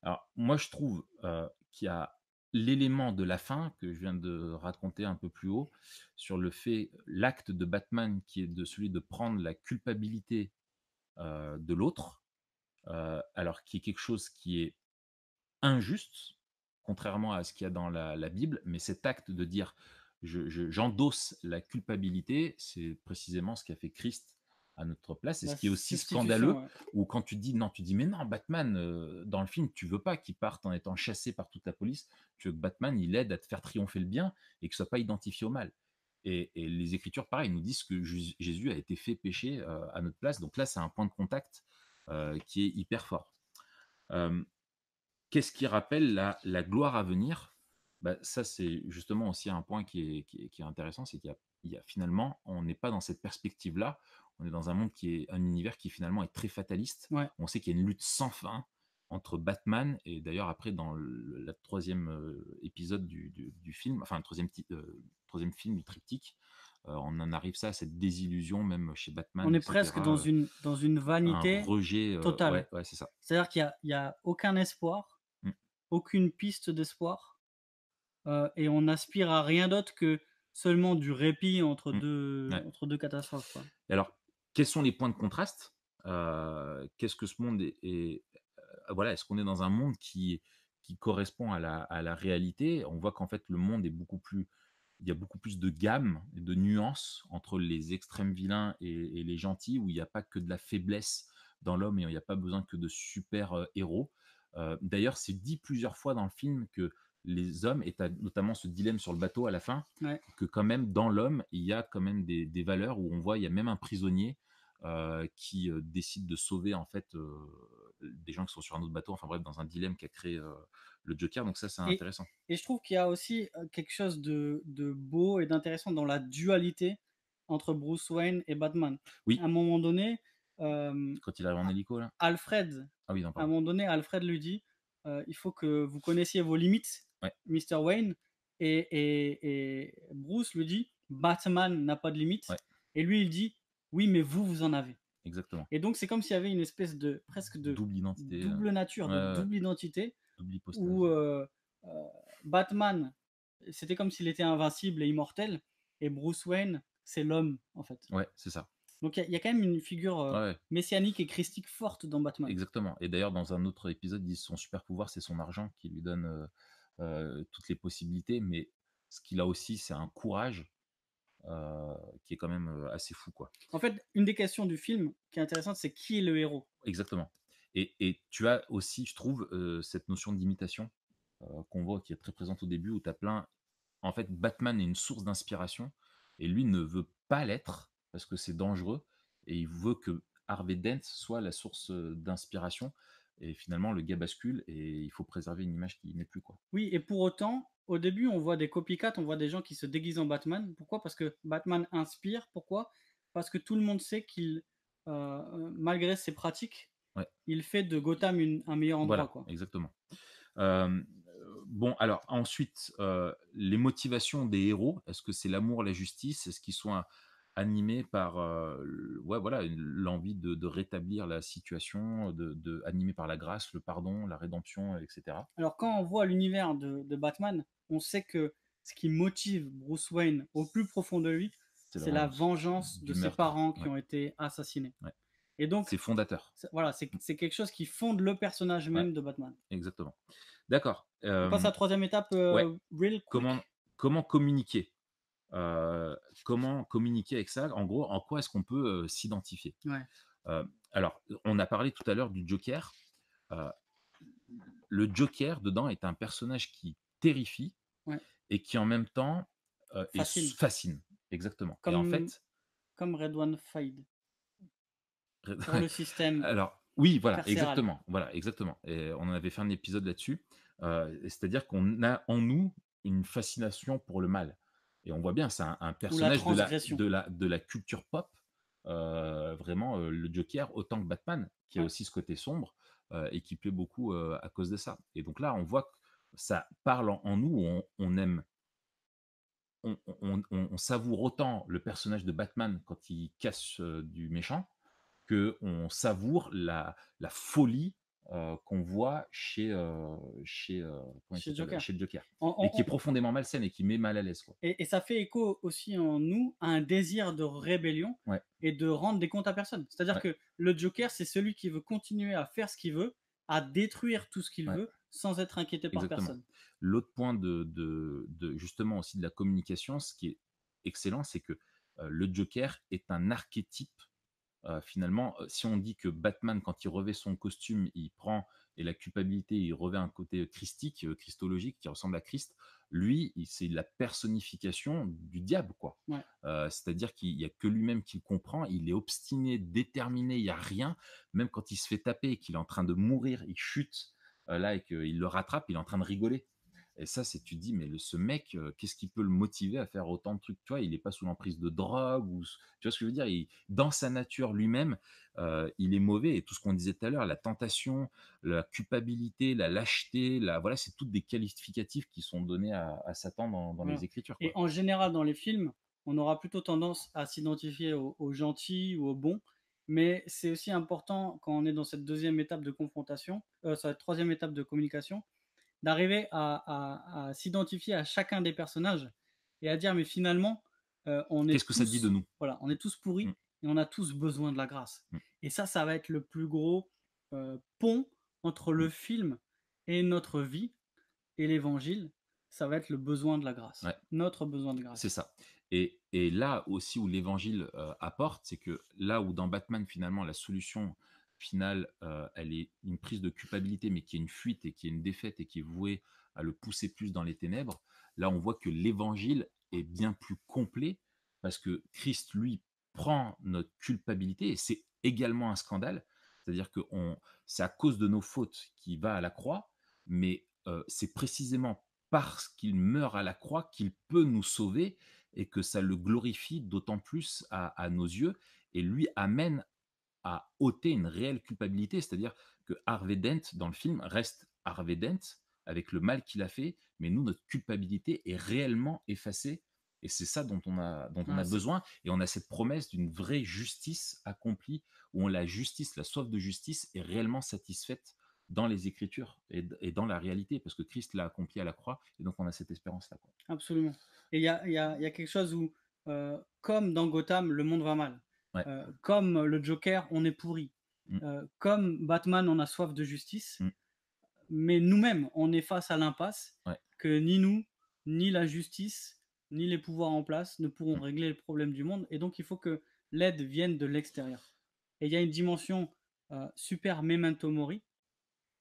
Alors, moi, je trouve qu'il y a l'élément de la fin que je viens de raconter un peu plus haut sur le fait, l'acte de Batman qui est de celui de prendre la culpabilité de l'autre, alors qui est quelque chose qui est injuste, contrairement à ce qu'il y a dans la Bible, mais cet acte de dire j'endosse la culpabilité, c'est précisément ce qu'a fait Christ à notre place. Et La ce qui est aussi substitution, scandaleux, ouais. où quand tu dis non, tu dis mais non, Batman, dans le film, tu veux pas qu'il parte en étant chassé par toute la police, tu veux que Batman, il aide à te faire triompher le bien et que ce soit pas identifié au mal. Et les Écritures, pareil, nous disent que Jésus a été fait pécher à notre place. Donc là, c'est un point de contact qui est hyper fort. Euh, Qu'est-ce qui rappelle la gloire à venir? Bah, ça, c'est justement aussi un point qui est intéressant, c'est qu'il y a finalement, on n'est pas dans cette perspective-là. On est dans un monde qui est un univers qui finalement est très fataliste. Ouais. On sait qu'il y a une lutte sans fin entre Batman et d'ailleurs après dans la troisième épisode du film, enfin le troisième film du triptyque, on en arrive ça à cette désillusion même chez Batman, On est presque etc. dans une Un vanité rejet, totale. ouais, c'est ça. C'est-à-dire qu'il y a aucun espoir, Mm. aucune piste d'espoir, et on aspire à rien d'autre que seulement du répit Mm. Ouais. entre deux catastrophes, quoi. Et alors, quels sont les points de contraste? Qu'est-ce que ce monde voilà, est-ce qu'on est dans un monde qui correspond à la réalité? On voit qu'en fait, le monde est beaucoup plus il y a beaucoup plus de gamme et de nuances entre les extrêmes vilains et les gentils, où il n'y a pas que de la faiblesse dans l'homme et il n'y a pas besoin que de super, héros. D'ailleurs, c'est dit plusieurs fois dans le film que les hommes et tu as notamment ce dilemme sur le bateau à la fin, Ouais. que quand même dans l'homme, il y a quand même des valeurs où on voit, il y a même un prisonnier qui décide de sauver en fait des gens qui sont sur un autre bateau, enfin bref, dans un dilemme qu'a créé le Joker, donc ça c'est Et, intéressant. et je trouve qu'il y a aussi quelque chose de beau et d'intéressant dans la dualité entre Bruce Wayne et Batman. À Oui, un moment donné, euh, quand il arrive en hélico là. Alfred, Ah oui, non, à un pardon. moment donné, Alfred lui dit il faut que vous connaissiez vos limites, Ouais. Mr. Wayne. Et Bruce lui dit Batman n'a pas de limites. Ouais. Et lui, il dit oui, mais vous en avez. Exactement. Et donc, c'est comme s'il y avait une espèce de presque de Double identité. double nature, de double identité, Double hypostase. où Batman, c'était comme s'il était invincible et immortel, et Bruce Wayne, c'est l'homme, en fait. Ouais, c'est ça. Donc il y a quand même une figure Ouais, messianique et christique forte dans Batman. exactement. Et d'ailleurs, dans un autre épisode, ils disent son super pouvoir, c'est son argent qui lui donne toutes les possibilités. Mais ce qu'il a aussi, c'est un courage qui est quand même assez fou, quoi. En fait, une des questions du film qui est intéressante, c'est qui est le héros? Exactement. Et tu as aussi, je trouve, cette notion d'imitation qu'on voit qui est très présente au début, où tu as plein. En fait, Batman est une source d'inspiration et lui ne veut pas l'être parce que c'est dangereux et il veut que Harvey Dent soit la source d'inspiration. Et finalement, le gars bascule et il faut préserver une image qui n'est plus, quoi. Oui, et pour autant, au début, on voit des copycats, on voit des gens qui se déguisent en Batman. Pourquoi? Parce que Batman inspire. Pourquoi? Parce que tout le monde sait qu'il, malgré ses pratiques, Ouais. il fait de Gotham un meilleur endroit, Voilà, quoi. exactement. Bon, alors ensuite, les motivations des héros, est-ce que c'est l'amour, la justice? Est-ce qu'ils sont animés par ouais, voilà, l'envie de rétablir la situation, animés par la grâce, le pardon, la rédemption, etc. Alors, quand on voit l'univers de Batman, on sait que ce qui motive Bruce Wayne au plus profond de lui, c'est la vengeance de du ses meurtre, parents qui ouais. ont été assassinés. Ouais. Et donc, C'est fondateur. voilà, c'est quelque chose qui fonde le personnage même de Batman. Exactement. D'accord. On passe à la troisième étape, Ouais. real quick. Comment communiquer? Comment communiquer avec ça? En gros, en quoi est-ce qu'on peut s'identifier? Ouais. Alors, on a parlé tout à l'heure du Joker. Heu, le Joker, dedans, est un personnage qui terrifie Ouais, et qui, en même temps, fascine. fascine. Exactement et en Comme, fait, comme Redouane Faïd pour le système alors oui, carcéral. voilà, exactement et on en avait fait un épisode là-dessus, c'est-à-dire qu'on a en nous une fascination pour le mal et on voit bien, c'est un Ou la personnage transgression. de la culture pop, vraiment, le Joker autant que Batman, qui a Ouais. aussi ce côté sombre, et qui plaît beaucoup, à cause de ça et donc là, on voit que ça parle en nous, on aime on savoure autant le personnage de Batman quand il casse, du méchant, qu'on savoure la folie, qu'on voit comment il Chez s'appelle? Joker. Chez le Joker On- et on- qui est on- profondément malsaine et qui met mal à l'aise, quoi. et ça fait écho aussi en nous à un désir de rébellion Ouais, et de rendre des comptes à personne. C'est-à-dire ouais, que le Joker, c'est celui qui veut continuer à faire ce qu'il veut, à détruire tout ce qu'il ouais, veut, sans être inquiété par exactement. personne. L'autre point de justement aussi de la communication, ce qui est excellent, c'est que, le Joker est un archétype. Finalement, si on dit que Batman, quand il revêt son costume, il prend et la culpabilité, il revêt un côté christique, christologique qui ressemble à Christ, lui, c'est la personnification du diable, quoi. Ouais. C'est-à-dire qu'il y a que lui-même qui le comprend, il est obstiné, déterminé, il y a rien. Même quand il se fait taper et qu'il est en train de mourir, il chute, là et qu'il le rattrape, il est en train de rigoler et ça, c'est tu te dis: «Mais ce mec, qu'est-ce qui peut le motiver à faire autant de trucs?» Tu vois? Il est pas sous l'emprise de drogue ou tu vois ce que je veux dire? Dans sa nature lui-même, il est mauvais et tout ce qu'on disait tout à l'heure, la tentation, la culpabilité, la lâcheté, voilà, c'est toutes des qualificatifs qui sont donnés à Satan dans les Voilà. Écritures, Et quoi. en général, dans les films, on aura plutôt tendance à s'identifier aux gentils ou aux bons, mais c'est aussi important quand on est dans cette deuxième étape de confrontation, cette troisième étape de communication, d'arriver à s'identifier à chacun des personnages et à dire mais finalement, on est Qu'est-ce que ça dit de tous, nous? voilà, on est tous pourris Mmh, et on a tous besoin de la grâce. mmh, Et ça va être le plus gros pont entre mmh. le film et notre vie et l'évangile, ça va être le besoin de la grâce, Ouais. notre besoin de C'est grâce. ça et là aussi où l'évangile, apporte, c'est que là où dans Batman finalement la solution finale, elle est une prise de culpabilité, mais qui est une fuite et qui est une défaite et qui est vouée à le pousser plus dans les ténèbres. Là, on voit que l'évangile est bien plus complet parce que Christ, lui, prend notre culpabilité et c'est également un scandale. C'est-à-dire que c'est à cause de nos fautes qu'il va à la croix, mais, c'est précisément parce qu'il meurt à la croix qu'il peut nous sauver et que ça le glorifie d'autant plus à nos yeux et lui amène à ôter une réelle culpabilité. C'est-à-dire que Harvey Dent, dans le film, reste Harvey Dent avec le mal qu'il a fait, mais nous, notre culpabilité est réellement effacée et c'est ça dont on Ah, a besoin et on a cette promesse d'une vraie justice accomplie où la justice, la soif de justice est réellement satisfaite dans les Écritures et dans la réalité, parce que Christ l'a accompli à la croix, et donc on a cette espérance-là, quoi. absolument. Et il y a quelque chose où, comme dans Gotham, le monde va mal, Ouais. comme le Joker, on est pourri, Mmh, comme Batman, on a soif de justice, mmh, mais nous-mêmes, on est face à l'impasse ouais, que ni nous, ni la justice, ni les pouvoirs en place ne pourront mmh, régler le problème du monde. Et donc, il faut que l'aide vienne de l'extérieur. Et il y a une dimension super memento mori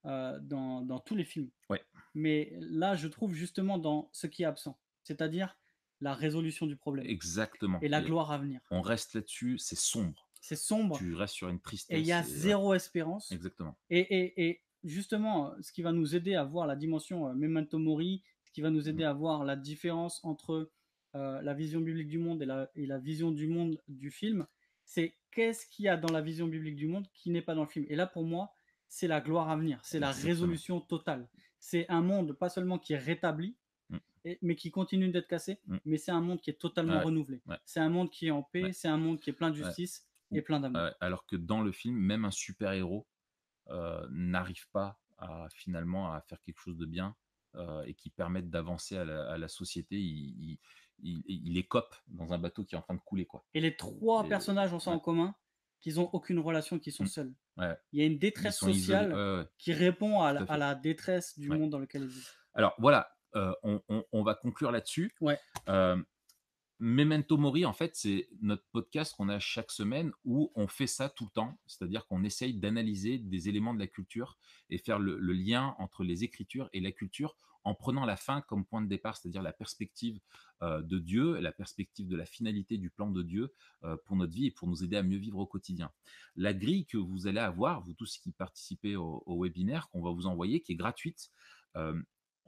dans tous les films. ouais, Mais là, je trouve justement dans ce qui est absent, c'est-à-dire la résolution du problème exactement. et la gloire à venir. On reste là-dessus, c'est sombre. C'est sombre Tu restes sur une et il y tristesse a et ouais, zéro espérance. exactement. Et justement, ce qui va nous aider à voir la dimension memento mori, ce qui va nous Mmh, aider à voir la différence entre la vision biblique du monde et la vision du monde du film, c'est qu'est-ce qu'il y a dans la vision biblique du monde qui n'est pas dans le film. Et là, pour moi, c'est la gloire à venir, c'est la exactement. résolution totale. C'est un monde pas seulement qui est rétabli, Mmh, mais qui continue d'être cassé, mmh, mais c'est un monde qui est totalement ouais, renouvelé. ouais, C'est un monde qui est en ouais, paix, c'est un monde qui est plein de ouais. justice et Ou plein d'amour. alors que dans le film, même un super-héros, n'arrive pas à finalement à faire quelque chose de bien, et qui permette d'avancer à la société. Il écope dans un bateau qui est en train de couler, quoi Et les trois et personnages ont ça ouais, en commun, qu'ils ont aucune relation, qu'ils sont mmh, seuls. ouais, Il y a une ils détresse sont isolés. sociale Ouais, ouais, ouais, qui répond à la, tout à à fait. la détresse du Ouais. monde dans lequel ils vivent. Alors voilà, on va conclure là-dessus. Ouais, Hem Memento Mori, en fait, c'est notre podcast qu'on a chaque semaine où on fait ça tout le temps. C'est-à-dire qu'on essaye d'analyser des éléments de la culture et faire le lien entre les Écritures et la culture en prenant la fin comme point de départ, c'est-à-dire la perspective de Dieu, la perspective de la finalité du plan de Dieu pour notre vie et pour nous aider à mieux vivre au quotidien. La grille que vous allez avoir, vous tous qui participez au webinaire qu'on va vous envoyer, qui est gratuite, euh,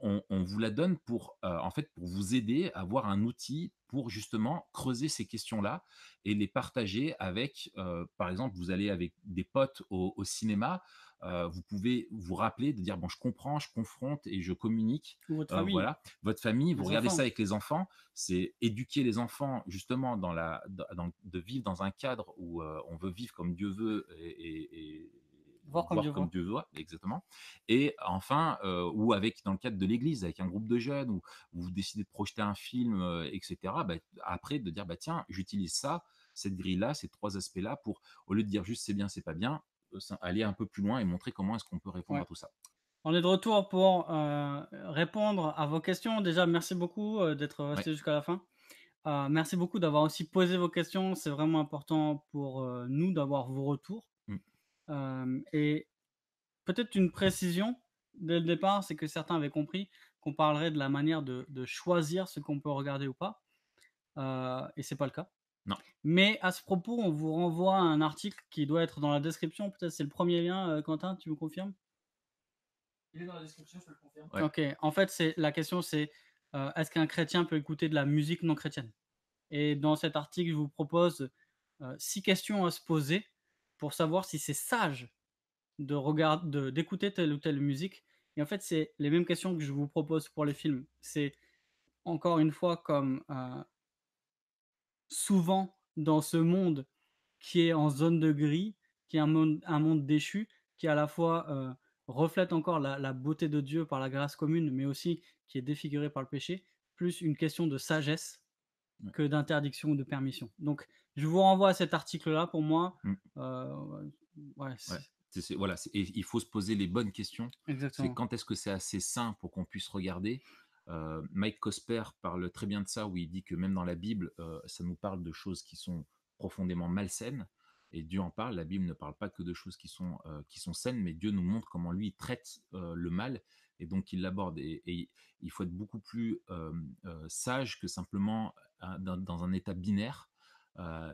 on vous la donne pour, en fait, pour vous aider à avoir un outil pour justement creuser ces questions-là et les partager avec, par exemple, vous allez avec des potes au cinéma, vous pouvez vous rappeler de dire: «Bon, je comprends, je confronte et je communique». Ou votre famille, Voilà, votre famille, vous les regardez ça enfants. avec les enfants, c'est éduquer les enfants justement de vivre dans un cadre où, on veut vivre comme Dieu veut et Voir comme Dieu voir comme voit. Dieu veut, exactement. Et enfin, ou avec dans le cadre de l'église, avec un groupe de jeunes, où vous décidez de projeter un film, et cetera, bah, après de dire: «Bah, tiens, j'utilise ça, cette grille-là, ces 3 aspects-là pour» au lieu de dire juste: «C'est bien, c'est pas bien», ça aller un peu plus loin et montrer comment est-ce qu'on peut répondre Ouais. à tout ça. On est de retour pour répondre à vos questions. Déjà, merci beaucoup d'être Ouais, resté jusqu'à la fin. Merci beaucoup d'avoir aussi posé vos questions. C'est vraiment important pour nous d'avoir vos retours. mmh, Et peut-être une précision dès le départ, c'est que certains avaient compris qu'on parlerait de la manière de choisir ce qu'on peut regarder ou pas. Et c'est pas le cas. non. Mais à ce propos, on vous renvoie à un article qui doit être dans la description. Peut-être c'est le premier lien, Quentin, tu me confirmes? Il est dans la description, je te le confirme. Ouais. Ok. En fait, la question c'est est-ce qu'un chrétien peut écouter de la musique non chrétienne? Et dans cet article, je vous propose 6 questions à se poser pour savoir si c'est sage d'écouter telle ou telle musique. Et en fait, c'est les mêmes questions que je vous propose pour les films. C'est encore une fois comme souvent dans ce monde qui est en zone de gris, qui est un monde déchu, qui à la fois reflète encore la beauté de Dieu par la grâce commune, mais aussi qui est défiguré par le péché, plus une question de sagesse Ouais. que d'interdiction ou de permission. Donc, je vous renvoie à cet article-là pour moi. Mmh. Ouais, Ouais, voilà, et il faut se poser les bonnes questions. C'est exactement. quand est-ce que c'est assez sain pour qu'on puisse regarder? Mike Cosper parle très bien de ça, où il dit que même dans la Bible, ça nous parle de choses qui sont profondément malsaines et Dieu en parle. La Bible ne parle pas que de choses qui sont saines, mais Dieu nous montre comment lui il traite, le mal et donc il l'aborde et il faut être beaucoup plus, sage que simplement, dans un état binaire.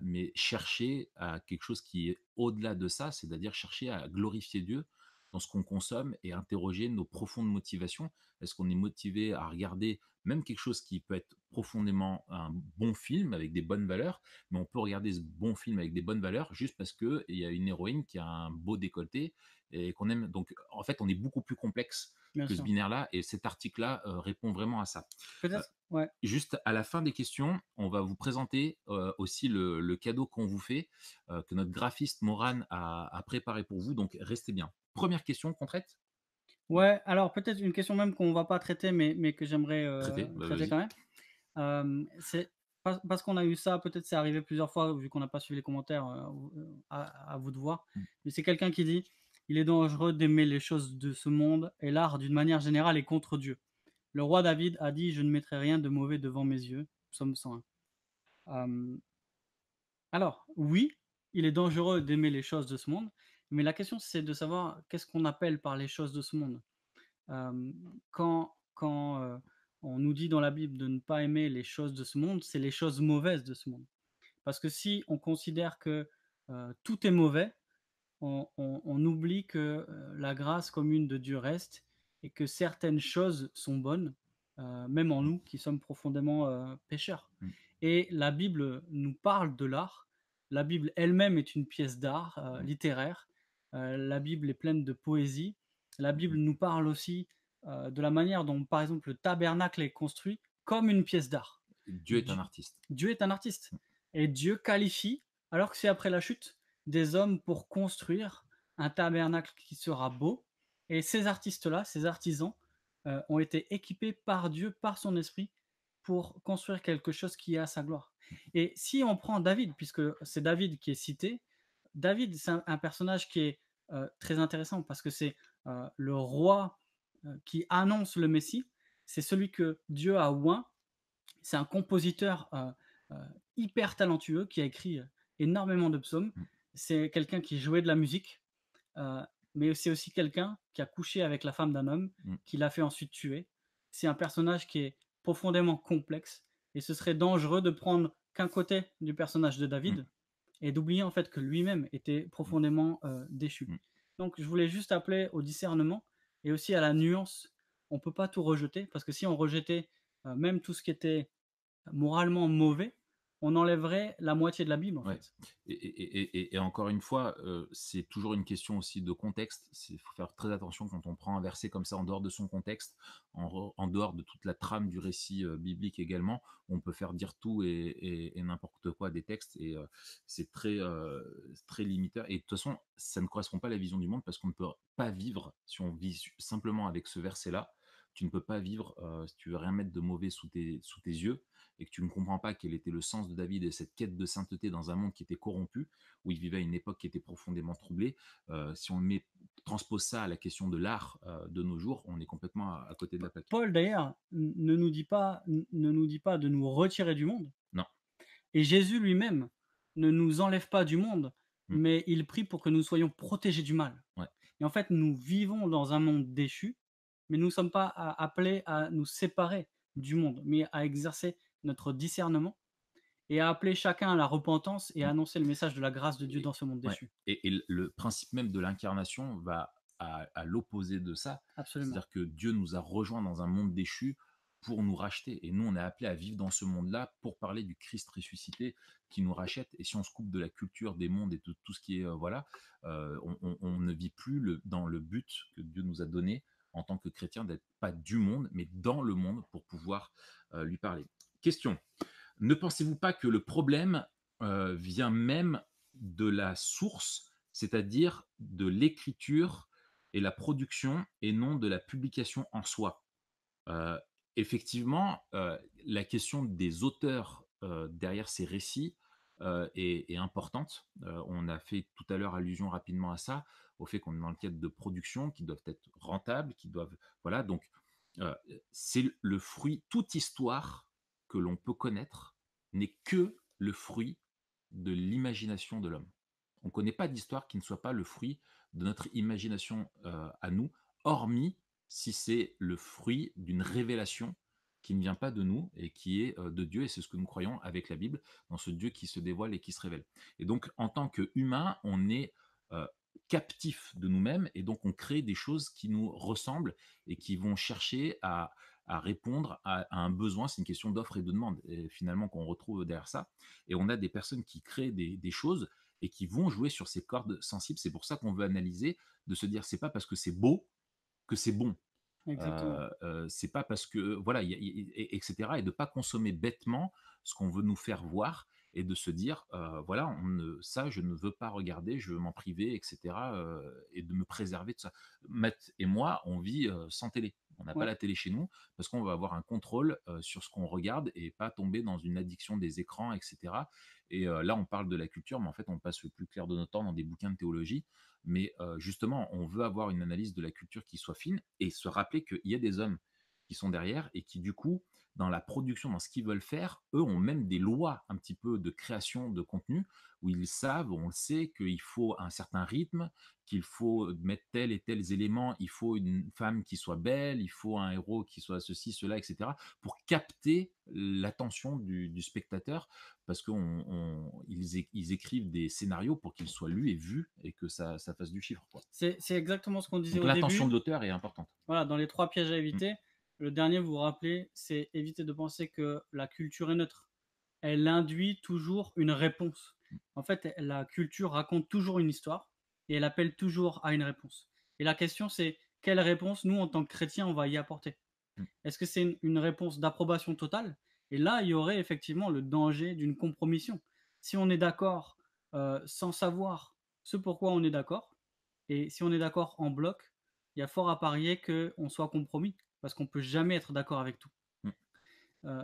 Mais chercher à quelque chose qui est au-delà de ça, c'est-à-dire chercher à glorifier Dieu dans ce qu'on consomme et interroger nos profondes motivations. Est-ce qu'on est motivé à regarder même quelque chose qui peut être profondément un bon film avec des bonnes valeurs, mais on peut regarder ce bon film avec des bonnes valeurs juste parce qu'il y a une héroïne qui a un beau décolleté et qu'on aime. Donc, en fait, on est beaucoup plus complexe Bien que ce sûr. binaire-là et cet article-là répond vraiment à ça. Euh, Peut-être, ouais. Juste à la fin des questions, on va vous présenter aussi le cadeau qu'on vous fait, que notre graphiste Moran a préparé pour vous. Donc restez bien. Première question qu'on traite. Ouais, alors peut-être une question même qu'on va pas traiter, mais que j'aimerais Traiter, bah, traiter vas-y. quand même. C'est parce qu'on a eu ça, peut-être c'est arrivé plusieurs fois, vu qu'on n'a pas suivi les commentaires, à vous de voir. Mm. Mais c'est quelqu'un qui dit: «Il est dangereux d'aimer les choses de ce monde et l'art d'une manière générale est contre Dieu. Le roi David a dit: "Je ne mettrai rien de mauvais devant mes yeux"» Psaume 101. Alors oui, il est dangereux d'aimer les choses de ce monde, mais la question c'est de savoir qu'est-ce qu'on appelle par les choses de ce monde? Hem, quand on nous dit dans la Bible de ne pas aimer les choses de ce monde, c'est les choses mauvaises de ce monde. Parce que si on considère que, tout est mauvais, on oublie que, la grâce commune de Dieu reste et que certaines choses sont bonnes, même en nous qui sommes profondément, pécheurs. Mm. Et la Bible nous parle de l'art. La Bible elle-même est une pièce d'art, Mm. littéraire. La Bible est pleine de poésie. La Bible Mm. nous parle aussi, de la manière dont, par exemple, le tabernacle est construit comme une pièce d'art. Dieu est un Dieu artiste. Dieu est un artiste et Dieu qualifie, alors que c'est après la chute, des hommes pour construire un tabernacle qui sera beau. Et ces artistes-là, ces artisans, ont été équipés par Dieu, par son esprit, pour construire quelque chose qui est à sa gloire. Et si on prend David, puisque c'est David qui est cité, David, c'est un personnage qui est très intéressant parce que c'est le roi qui annonce le Messie. C'est celui que Dieu a oint. C'est un compositeur euh, hyper talentueux qui a écrit énormément de psaumes. Mm. C'est quelqu'un qui jouait de la musique, euh, mais c'est aussi quelqu'un qui a couché avec la femme d'un homme, Mm. qui l'a fait ensuite tuer. C'est un personnage qui est profondément complexe et ce serait dangereux de prendre qu'un côté du personnage de David et d'oublier en fait que lui-même était profondément déchu. Mm. Donc je voulais juste appeler au discernement et aussi à la nuance. On peut pas tout rejeter parce que si on rejetait même tout ce qui était moralement mauvais, on enlèverait la moitié de la Bible en Ouais. fait. Et encore une fois, c'est toujours une question aussi de contexte. Il faut faire très attention quand on prend un verset comme ça en dehors de son contexte, en dehors de toute la trame du récit biblique également. On peut faire dire tout et n'importe quoi des textes et c'est très limiteur. Et de toute façon, ça ne correspond pas à la vision du monde parce qu'on ne peut pas vivre si on vit simplement avec ce verset-là. Tu ne peux pas vivre si tu veux rien mettre de mauvais sous tes yeux et que tu ne comprends pas quel était le sens de David et cette quête de sainteté dans un monde qui était corrompu, où il vivait à une époque qui était profondément troublée, si on transpose ça à la question de l'art de nos jours, on est complètement à côté de la plaque. Paul d'ailleurs ne nous dit pas de nous retirer du monde. Non. Et Jésus lui-même ne nous enlève pas du monde, Mm. mais il prie pour que nous soyons protégés du mal. Ouais. Et en fait, nous vivons dans un monde déchu, mais nous ne sommes pas appelés à nous séparer du monde, mais à exercer notre discernement et à appeler chacun à la repentance et à annoncer le message de la grâce de Dieu dans ce monde Ouais. déchu. Et le principe même de l'incarnation va à l'opposé de ça. Absolument. C'est-à-dire que Dieu nous a rejoints dans un monde déchu pour nous racheter. Et nous, on est appelés à vivre dans ce monde-là pour parler du Christ ressuscité qui nous rachète. Et si on se coupe de la culture des mondes et de tout ce qui est, on ne vit plus dans le but que Dieu nous a donné en tant que chrétien, d'être pas du monde, mais dans le monde pour pouvoir lui parler. Question. Ne pensez-vous pas que le problème vient même de la source, c'est-à-dire de l'écriture et la production, et non de la publication en soi? Euh, Effectivement, la question des auteurs derrière ces récits est importante. On a fait tout à l'heure allusion rapidement à ça, au fait qu'on est dans le cadre de production qui doivent être rentables, qui doivent, voilà. Donc, euh, c'est le fruit. Toute histoire que l'on peut connaître n'est que le fruit de l'imagination de l'homme. On ne connaît pas d'histoire qui ne soit pas le fruit de notre imagination à nous, hormis si c'est le fruit d'une révélation qui ne vient pas de nous et qui est de Dieu, et c'est ce que nous croyons avec la Bible, dans ce Dieu qui se dévoile et qui se révèle. Et donc, en tant qu'humain, on est captif de nous-mêmes, et donc on crée des choses qui nous ressemblent et qui vont chercher à répondre à un besoin. C'est une question d'offre et de demande, et finalement, qu'on retrouve derrière ça. Et on a des personnes qui créent des choses et qui vont jouer sur ces cordes sensibles. C'est pour ça qu'on veut analyser, de se dire, c'est pas parce que c'est beau que c'est bon. Exactement. C'est pas parce que voilà, etc. Et de pas consommer bêtement ce qu'on veut nous faire voir, et de se dire voilà, ça je ne veux pas regarder, je veux m'en priver, etc. Et de me préserver de ça. Matt et moi, on vit sans télé. On n'a pas Ouais. la télé chez nous parce qu'on veut avoir un contrôle sur ce qu'on regarde et pas tomber dans une addiction des écrans, etc. Et là, on parle de la culture, mais en fait, on passe le plus clair de notre temps dans des bouquins de théologie. Mais justement, on veut avoir une analyse de la culture qui soit fine et se rappeler qu'il y a des hommes qui sont derrière et qui, du coup, dans la production, dans ce qu'ils veulent faire, eux ont même des lois un petit peu de création de contenu où ils savent, on le sait, qu'il faut un certain rythme, qu'il faut mettre tel et tels éléments, il faut une femme qui soit belle, il faut un héros qui soit ceci, cela, etc., pour capter l'attention du spectateur, parce qu'ils écrivent des scénarios pour qu'ils soient lus et vus et que ça fasse du chiffre, quoi. C'est exactement ce qu'on disait Donc au l'attention début. de l'auteur est importante. Voilà, dans les 3 pièges à éviter, le dernier, vous vous rappelez, c'est éviter de penser que la culture est neutre. Elle induit toujours une réponse. En fait, la culture raconte toujours une histoire et elle appelle toujours à une réponse. Et la question, c'est quelle réponse, nous, en tant que chrétiens, on va y apporter? Est-ce que c'est une réponse d'approbation totale? Et là, il y aurait effectivement le danger d'une compromission. Si on est d'accord sans savoir ce pourquoi on est d'accord, et si on est d'accord en bloc, il y a fort à parier qu'on soit compromis, parce qu'on ne peut jamais être d'accord avec tout.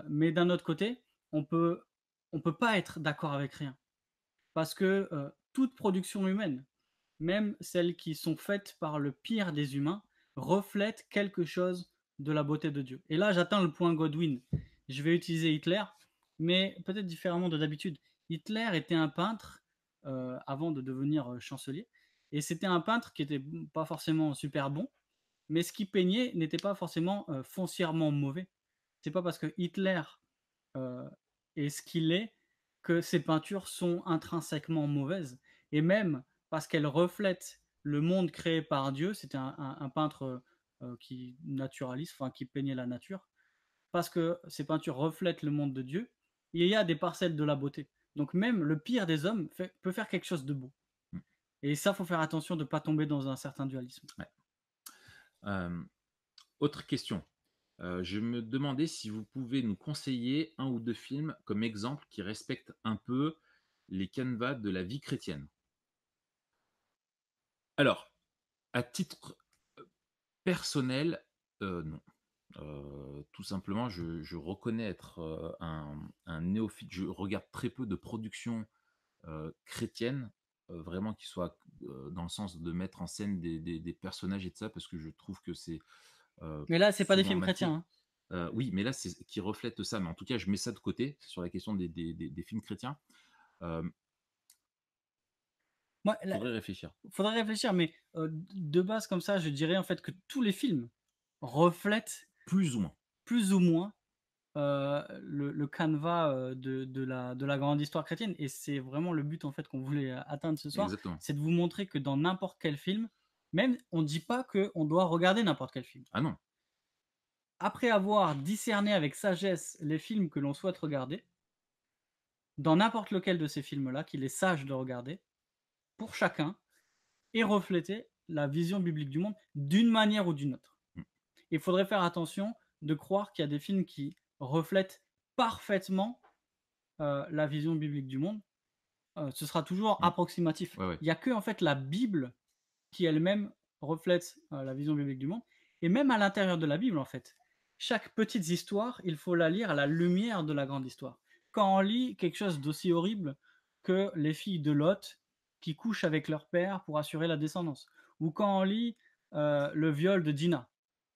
Mais d'un autre côté, on peut pas être d'accord avec rien, parce que toute production humaine, même celles qui sont faites par le pire des humains, reflètent quelque chose de la beauté de Dieu. Et là, j'atteins le point Godwin. Je vais utiliser Hitler. mais peut-être différemment de d'habitude. Hitler était un peintre avant de devenir chancelier, et c'était un peintre qui était pas forcément super bon, mais ce qu'il peignait n'était pas forcément foncièrement mauvais. C'est pas parce que Hitler euh, est ce qu'il est que ses peintures sont intrinsèquement mauvaises. Et même parce qu'elles reflètent le monde créé par Dieu, c'était un peintre qui naturaliste, enfin qui peignait la nature, parce que ces peintures reflètent le monde de Dieu, il y a des parcelles de la beauté. Donc même le pire des hommes peut faire quelque chose de beau. Mm. Et ça, faut faire attention de ne pas tomber dans un certain dualisme. Ouais. Autre question. Je me demandais si vous pouvez nous conseiller un ou deux films comme exemple qui respectent un peu les canevas de la vie chrétienne. Alors, à titre personnel, non. Tout simplement, je reconnais être un néophyte. Je regarde très peu de productions chrétiennes, vraiment qui soient dans le sens de mettre en scène des personnages et de ça, parce que je trouve que c'est Mais là, c'est pas des souvent films chrétiens, maquillé. hein. Oui, mais là, c'est qui reflète ça. Mais en tout cas, je mets ça de côté sur la question des films chrétiens. Moi, Faudrait réfléchir. faudrait réfléchir, mais de base comme ça, je dirais en fait que tous les films reflètent Plus ou moins. plus ou moins le canevas de la grande histoire chrétienne. Et c'est vraiment le but en fait qu'on voulait atteindre ce soir, Exactement. c'est de vous montrer que dans n'importe quel film, même on ne dit pas qu'on doit regarder n'importe quel film. Ah non. Après avoir discerné avec sagesse les films que l'on souhaite regarder, dans n'importe lequel de ces films-là, qu'il est sage de regarder, pour chacun, et refléter la vision biblique du monde d'une manière ou d'une autre. Mm. Il faudrait faire attention de croire qu'il y a des films qui reflètent parfaitement la vision biblique du monde. Ce sera toujours Mm. approximatif. Ouais, ouais. Il n'y a que en fait la Bible qui elle-même reflète la vision biblique du monde. Et même à l'intérieur de la Bible, en fait, chaque petite histoire, il faut la lire à la lumière de la grande histoire. Quand on lit quelque chose d'aussi horrible que les filles de Lot qui couchent avec leur père pour assurer la descendance, ou quand on lit le viol de Dinah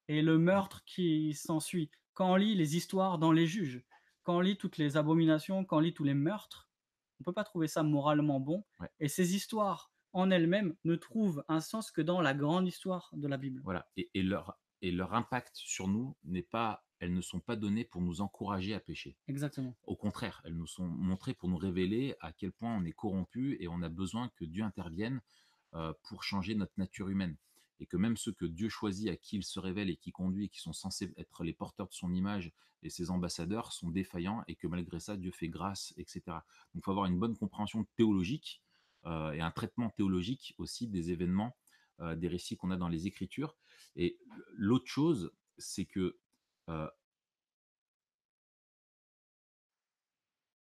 et le meurtre qui s'ensuit, quand on lit les histoires dans les juges, quand on lit toutes les abominations, quand on lit tous les meurtres, on ne peut pas trouver ça moralement bon. Ouais. Et ces histoires en elles-mêmes ne trouvent un sens que dans la grande histoire de la Bible. Voilà. Et leur impact sur nous elles ne sont pas données pour nous encourager à pécher. Exactement. Au contraire, elles nous sont montrées pour nous révéler à quel point on est corrompu et on a besoin que Dieu intervienne pour changer notre nature humaine. Et que même ceux que Dieu choisit, à qui il se révèle et qui conduit, et qui sont censés être les porteurs de son image et ses ambassadeurs, sont défaillants et que malgré ça, Dieu fait grâce, etc. Donc il faut avoir une bonne compréhension théologique et un traitement théologique aussi des événements, des récits qu'on a dans les Écritures. Et l'autre chose, c'est que euh,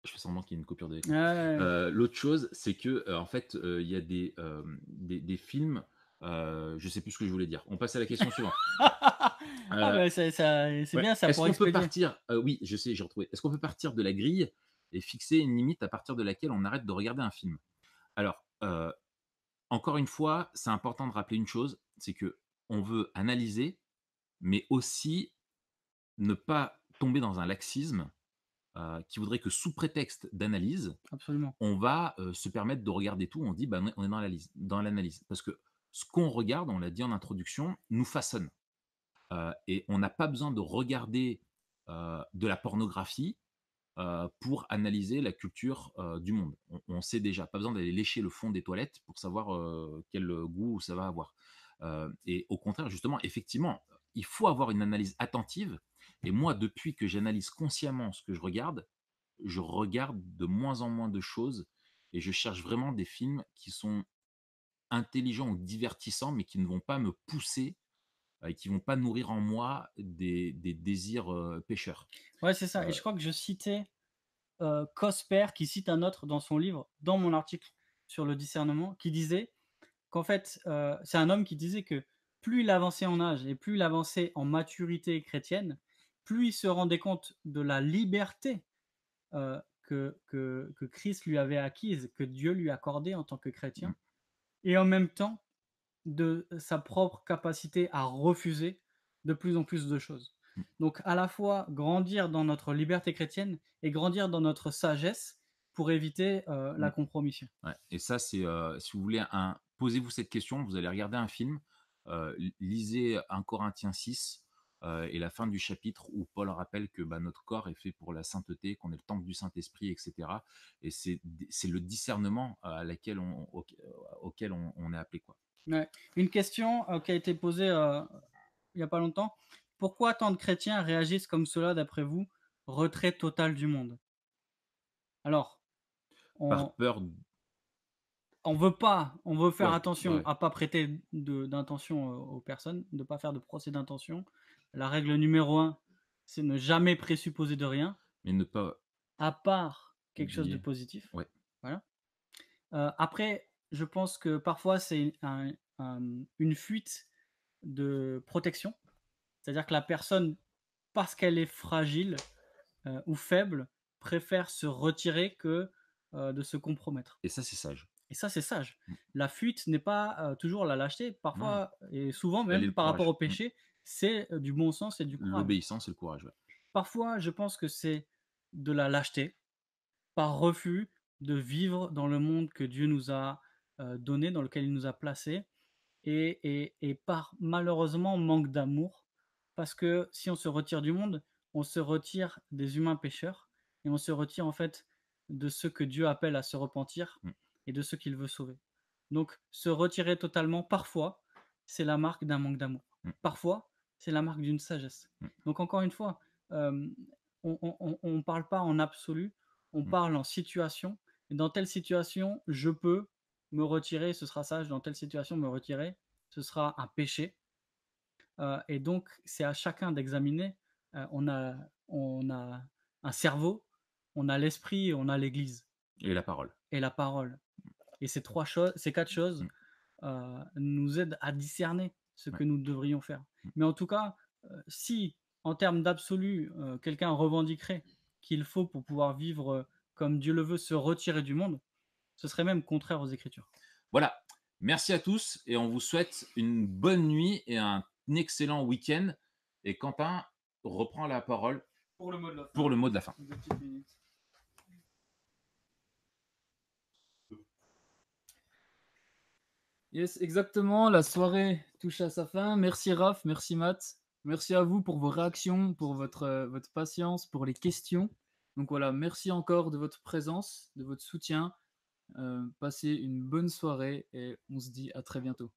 je fais semblant qu'il y ait une coupure d'écran. L'autre chose, c'est que en fait, il y a des films. Je sais plus ce que je voulais dire. On passe à la question suivante. C'est Ouais. bien ça Est-ce pour qu'on peut expédier. partir oui, je sais, j'ai retrouvé. Est-ce qu'on peut partir de la grille et fixer une limite à partir de laquelle on arrête de regarder un film? Alors, encore une fois, c'est important de rappeler une chose, c'est que on veut analyser, mais aussi ne pas tomber dans un laxisme qui voudrait que sous prétexte d'analyse, Absolument. on va se permettre de regarder tout. On dit, bah, on est dans l'analyse. Parce que ce qu'on regarde, on l'a dit en introduction, nous façonne. Et on n'a pas besoin de regarder de la pornographie pour analyser la culture du monde. On sait déjà, pas besoin d'aller lécher le fond des toilettes pour savoir quel goût ça va avoir. Et au contraire, justement, effectivement, il faut avoir une analyse attentive. Et moi, depuis que j'analyse consciemment ce que je regarde de moins en moins de choses et je cherche vraiment des films qui sont intelligents ou divertissants, mais qui ne vont pas me pousser et qui vont pas nourrir en moi des désirs pécheurs. Ouais, c'est ça. Et Euh, je crois que je citais Cosper qui cite un autre dans son livre, dans mon article sur le discernement, qui disait qu'en fait, c'est un homme qui disait que plus il avançait en âge et plus il avançait en maturité chrétienne, plus il se rendait compte de la liberté que Christ lui avait acquise, que Dieu lui accordait en tant que chrétien, et en même temps de sa propre capacité à refuser de plus en plus de choses. Donc, à la fois grandir dans notre liberté chrétienne et grandir dans notre sagesse pour éviter la Mm. compromission. Ouais. Et ça, c'est si vous voulez, posez-vous cette question, vous allez regarder un film, lisez 1 Corinthiens 6 et la fin du chapitre où Paul rappelle que notre corps est fait pour la sainteté, qu'on est le temple du Saint-Esprit, etc. Et c'est le discernement auquel on est appelé, quoi. Ouais. Une question qui a été posée il n'y a pas longtemps. Pourquoi tant de chrétiens réagissent comme cela d'après vous? Retrait total du monde. Alors, Par on, peur. on veut faire Ouais, attention ouais. à pas prêter d'intention aux personnes, de pas faire de procès d'intention. La règle numéro 1, c'est ne jamais présupposer de rien, Mais ne pas à part quelque chose de oublier. positif. Ouais. Voilà. Après, je pense que parfois c'est une fuite de protection. C'est-à-dire que la personne, parce qu'elle est fragile ou faible, préfère se retirer que de se compromettre. Et ça, c'est sage. Et ça, c'est sage. Mm. La fuite n'est pas toujours la lâcheté. Non, Parfois, et souvent elle est même le par rapport courage. au péché, c'est du bon sens et du courage. L'obéissance et le courage, ouais. Parfois, je pense que c'est de la lâcheté, par refus de vivre dans le monde que Dieu nous a donné, dans lequel il nous a placés, et par malheureusement manque d'amour, parce que si on se retire du monde, on se retire des humains pécheurs, et on se retire en fait de ceux que Dieu appelle à se repentir Mm. et de ceux qu'il veut sauver. Donc se retirer totalement, parfois, c'est la marque d'un manque d'amour. Mm. Parfois, c'est la marque d'une sagesse. Mm. Donc encore une fois, on ne parle pas en absolu, on Mm. parle en situation. Et dans telle situation, je peux me retirer, ce sera sage. Dans telle situation, me retirer, ce sera un péché. Et donc, c'est à chacun d'examiner. On a un cerveau, on a l'esprit, on a l'Église Et la parole. et la parole. Et ces quatre choses nous aident à discerner ce que Ouais. nous devrions faire. Mm. Mais en tout cas, si en termes d'absolu, quelqu'un revendiquerait qu'il faut, pour pouvoir vivre comme Dieu le veut, se retirer du monde, ce serait même contraire aux Écritures. Voilà. Merci à tous et on vous souhaite une bonne nuit et un excellent week-end. Et Quentin reprend la parole Pour le mot de la fin. pour le mot de la fin. 2 petites minutes. Yes, exactement. La soirée touche à sa fin. Merci Raph, merci Matt. Merci à vous pour vos réactions, pour votre patience, pour les questions. Donc voilà, merci encore de votre présence, de votre soutien. Passez une bonne soirée et on se dit à très bientôt.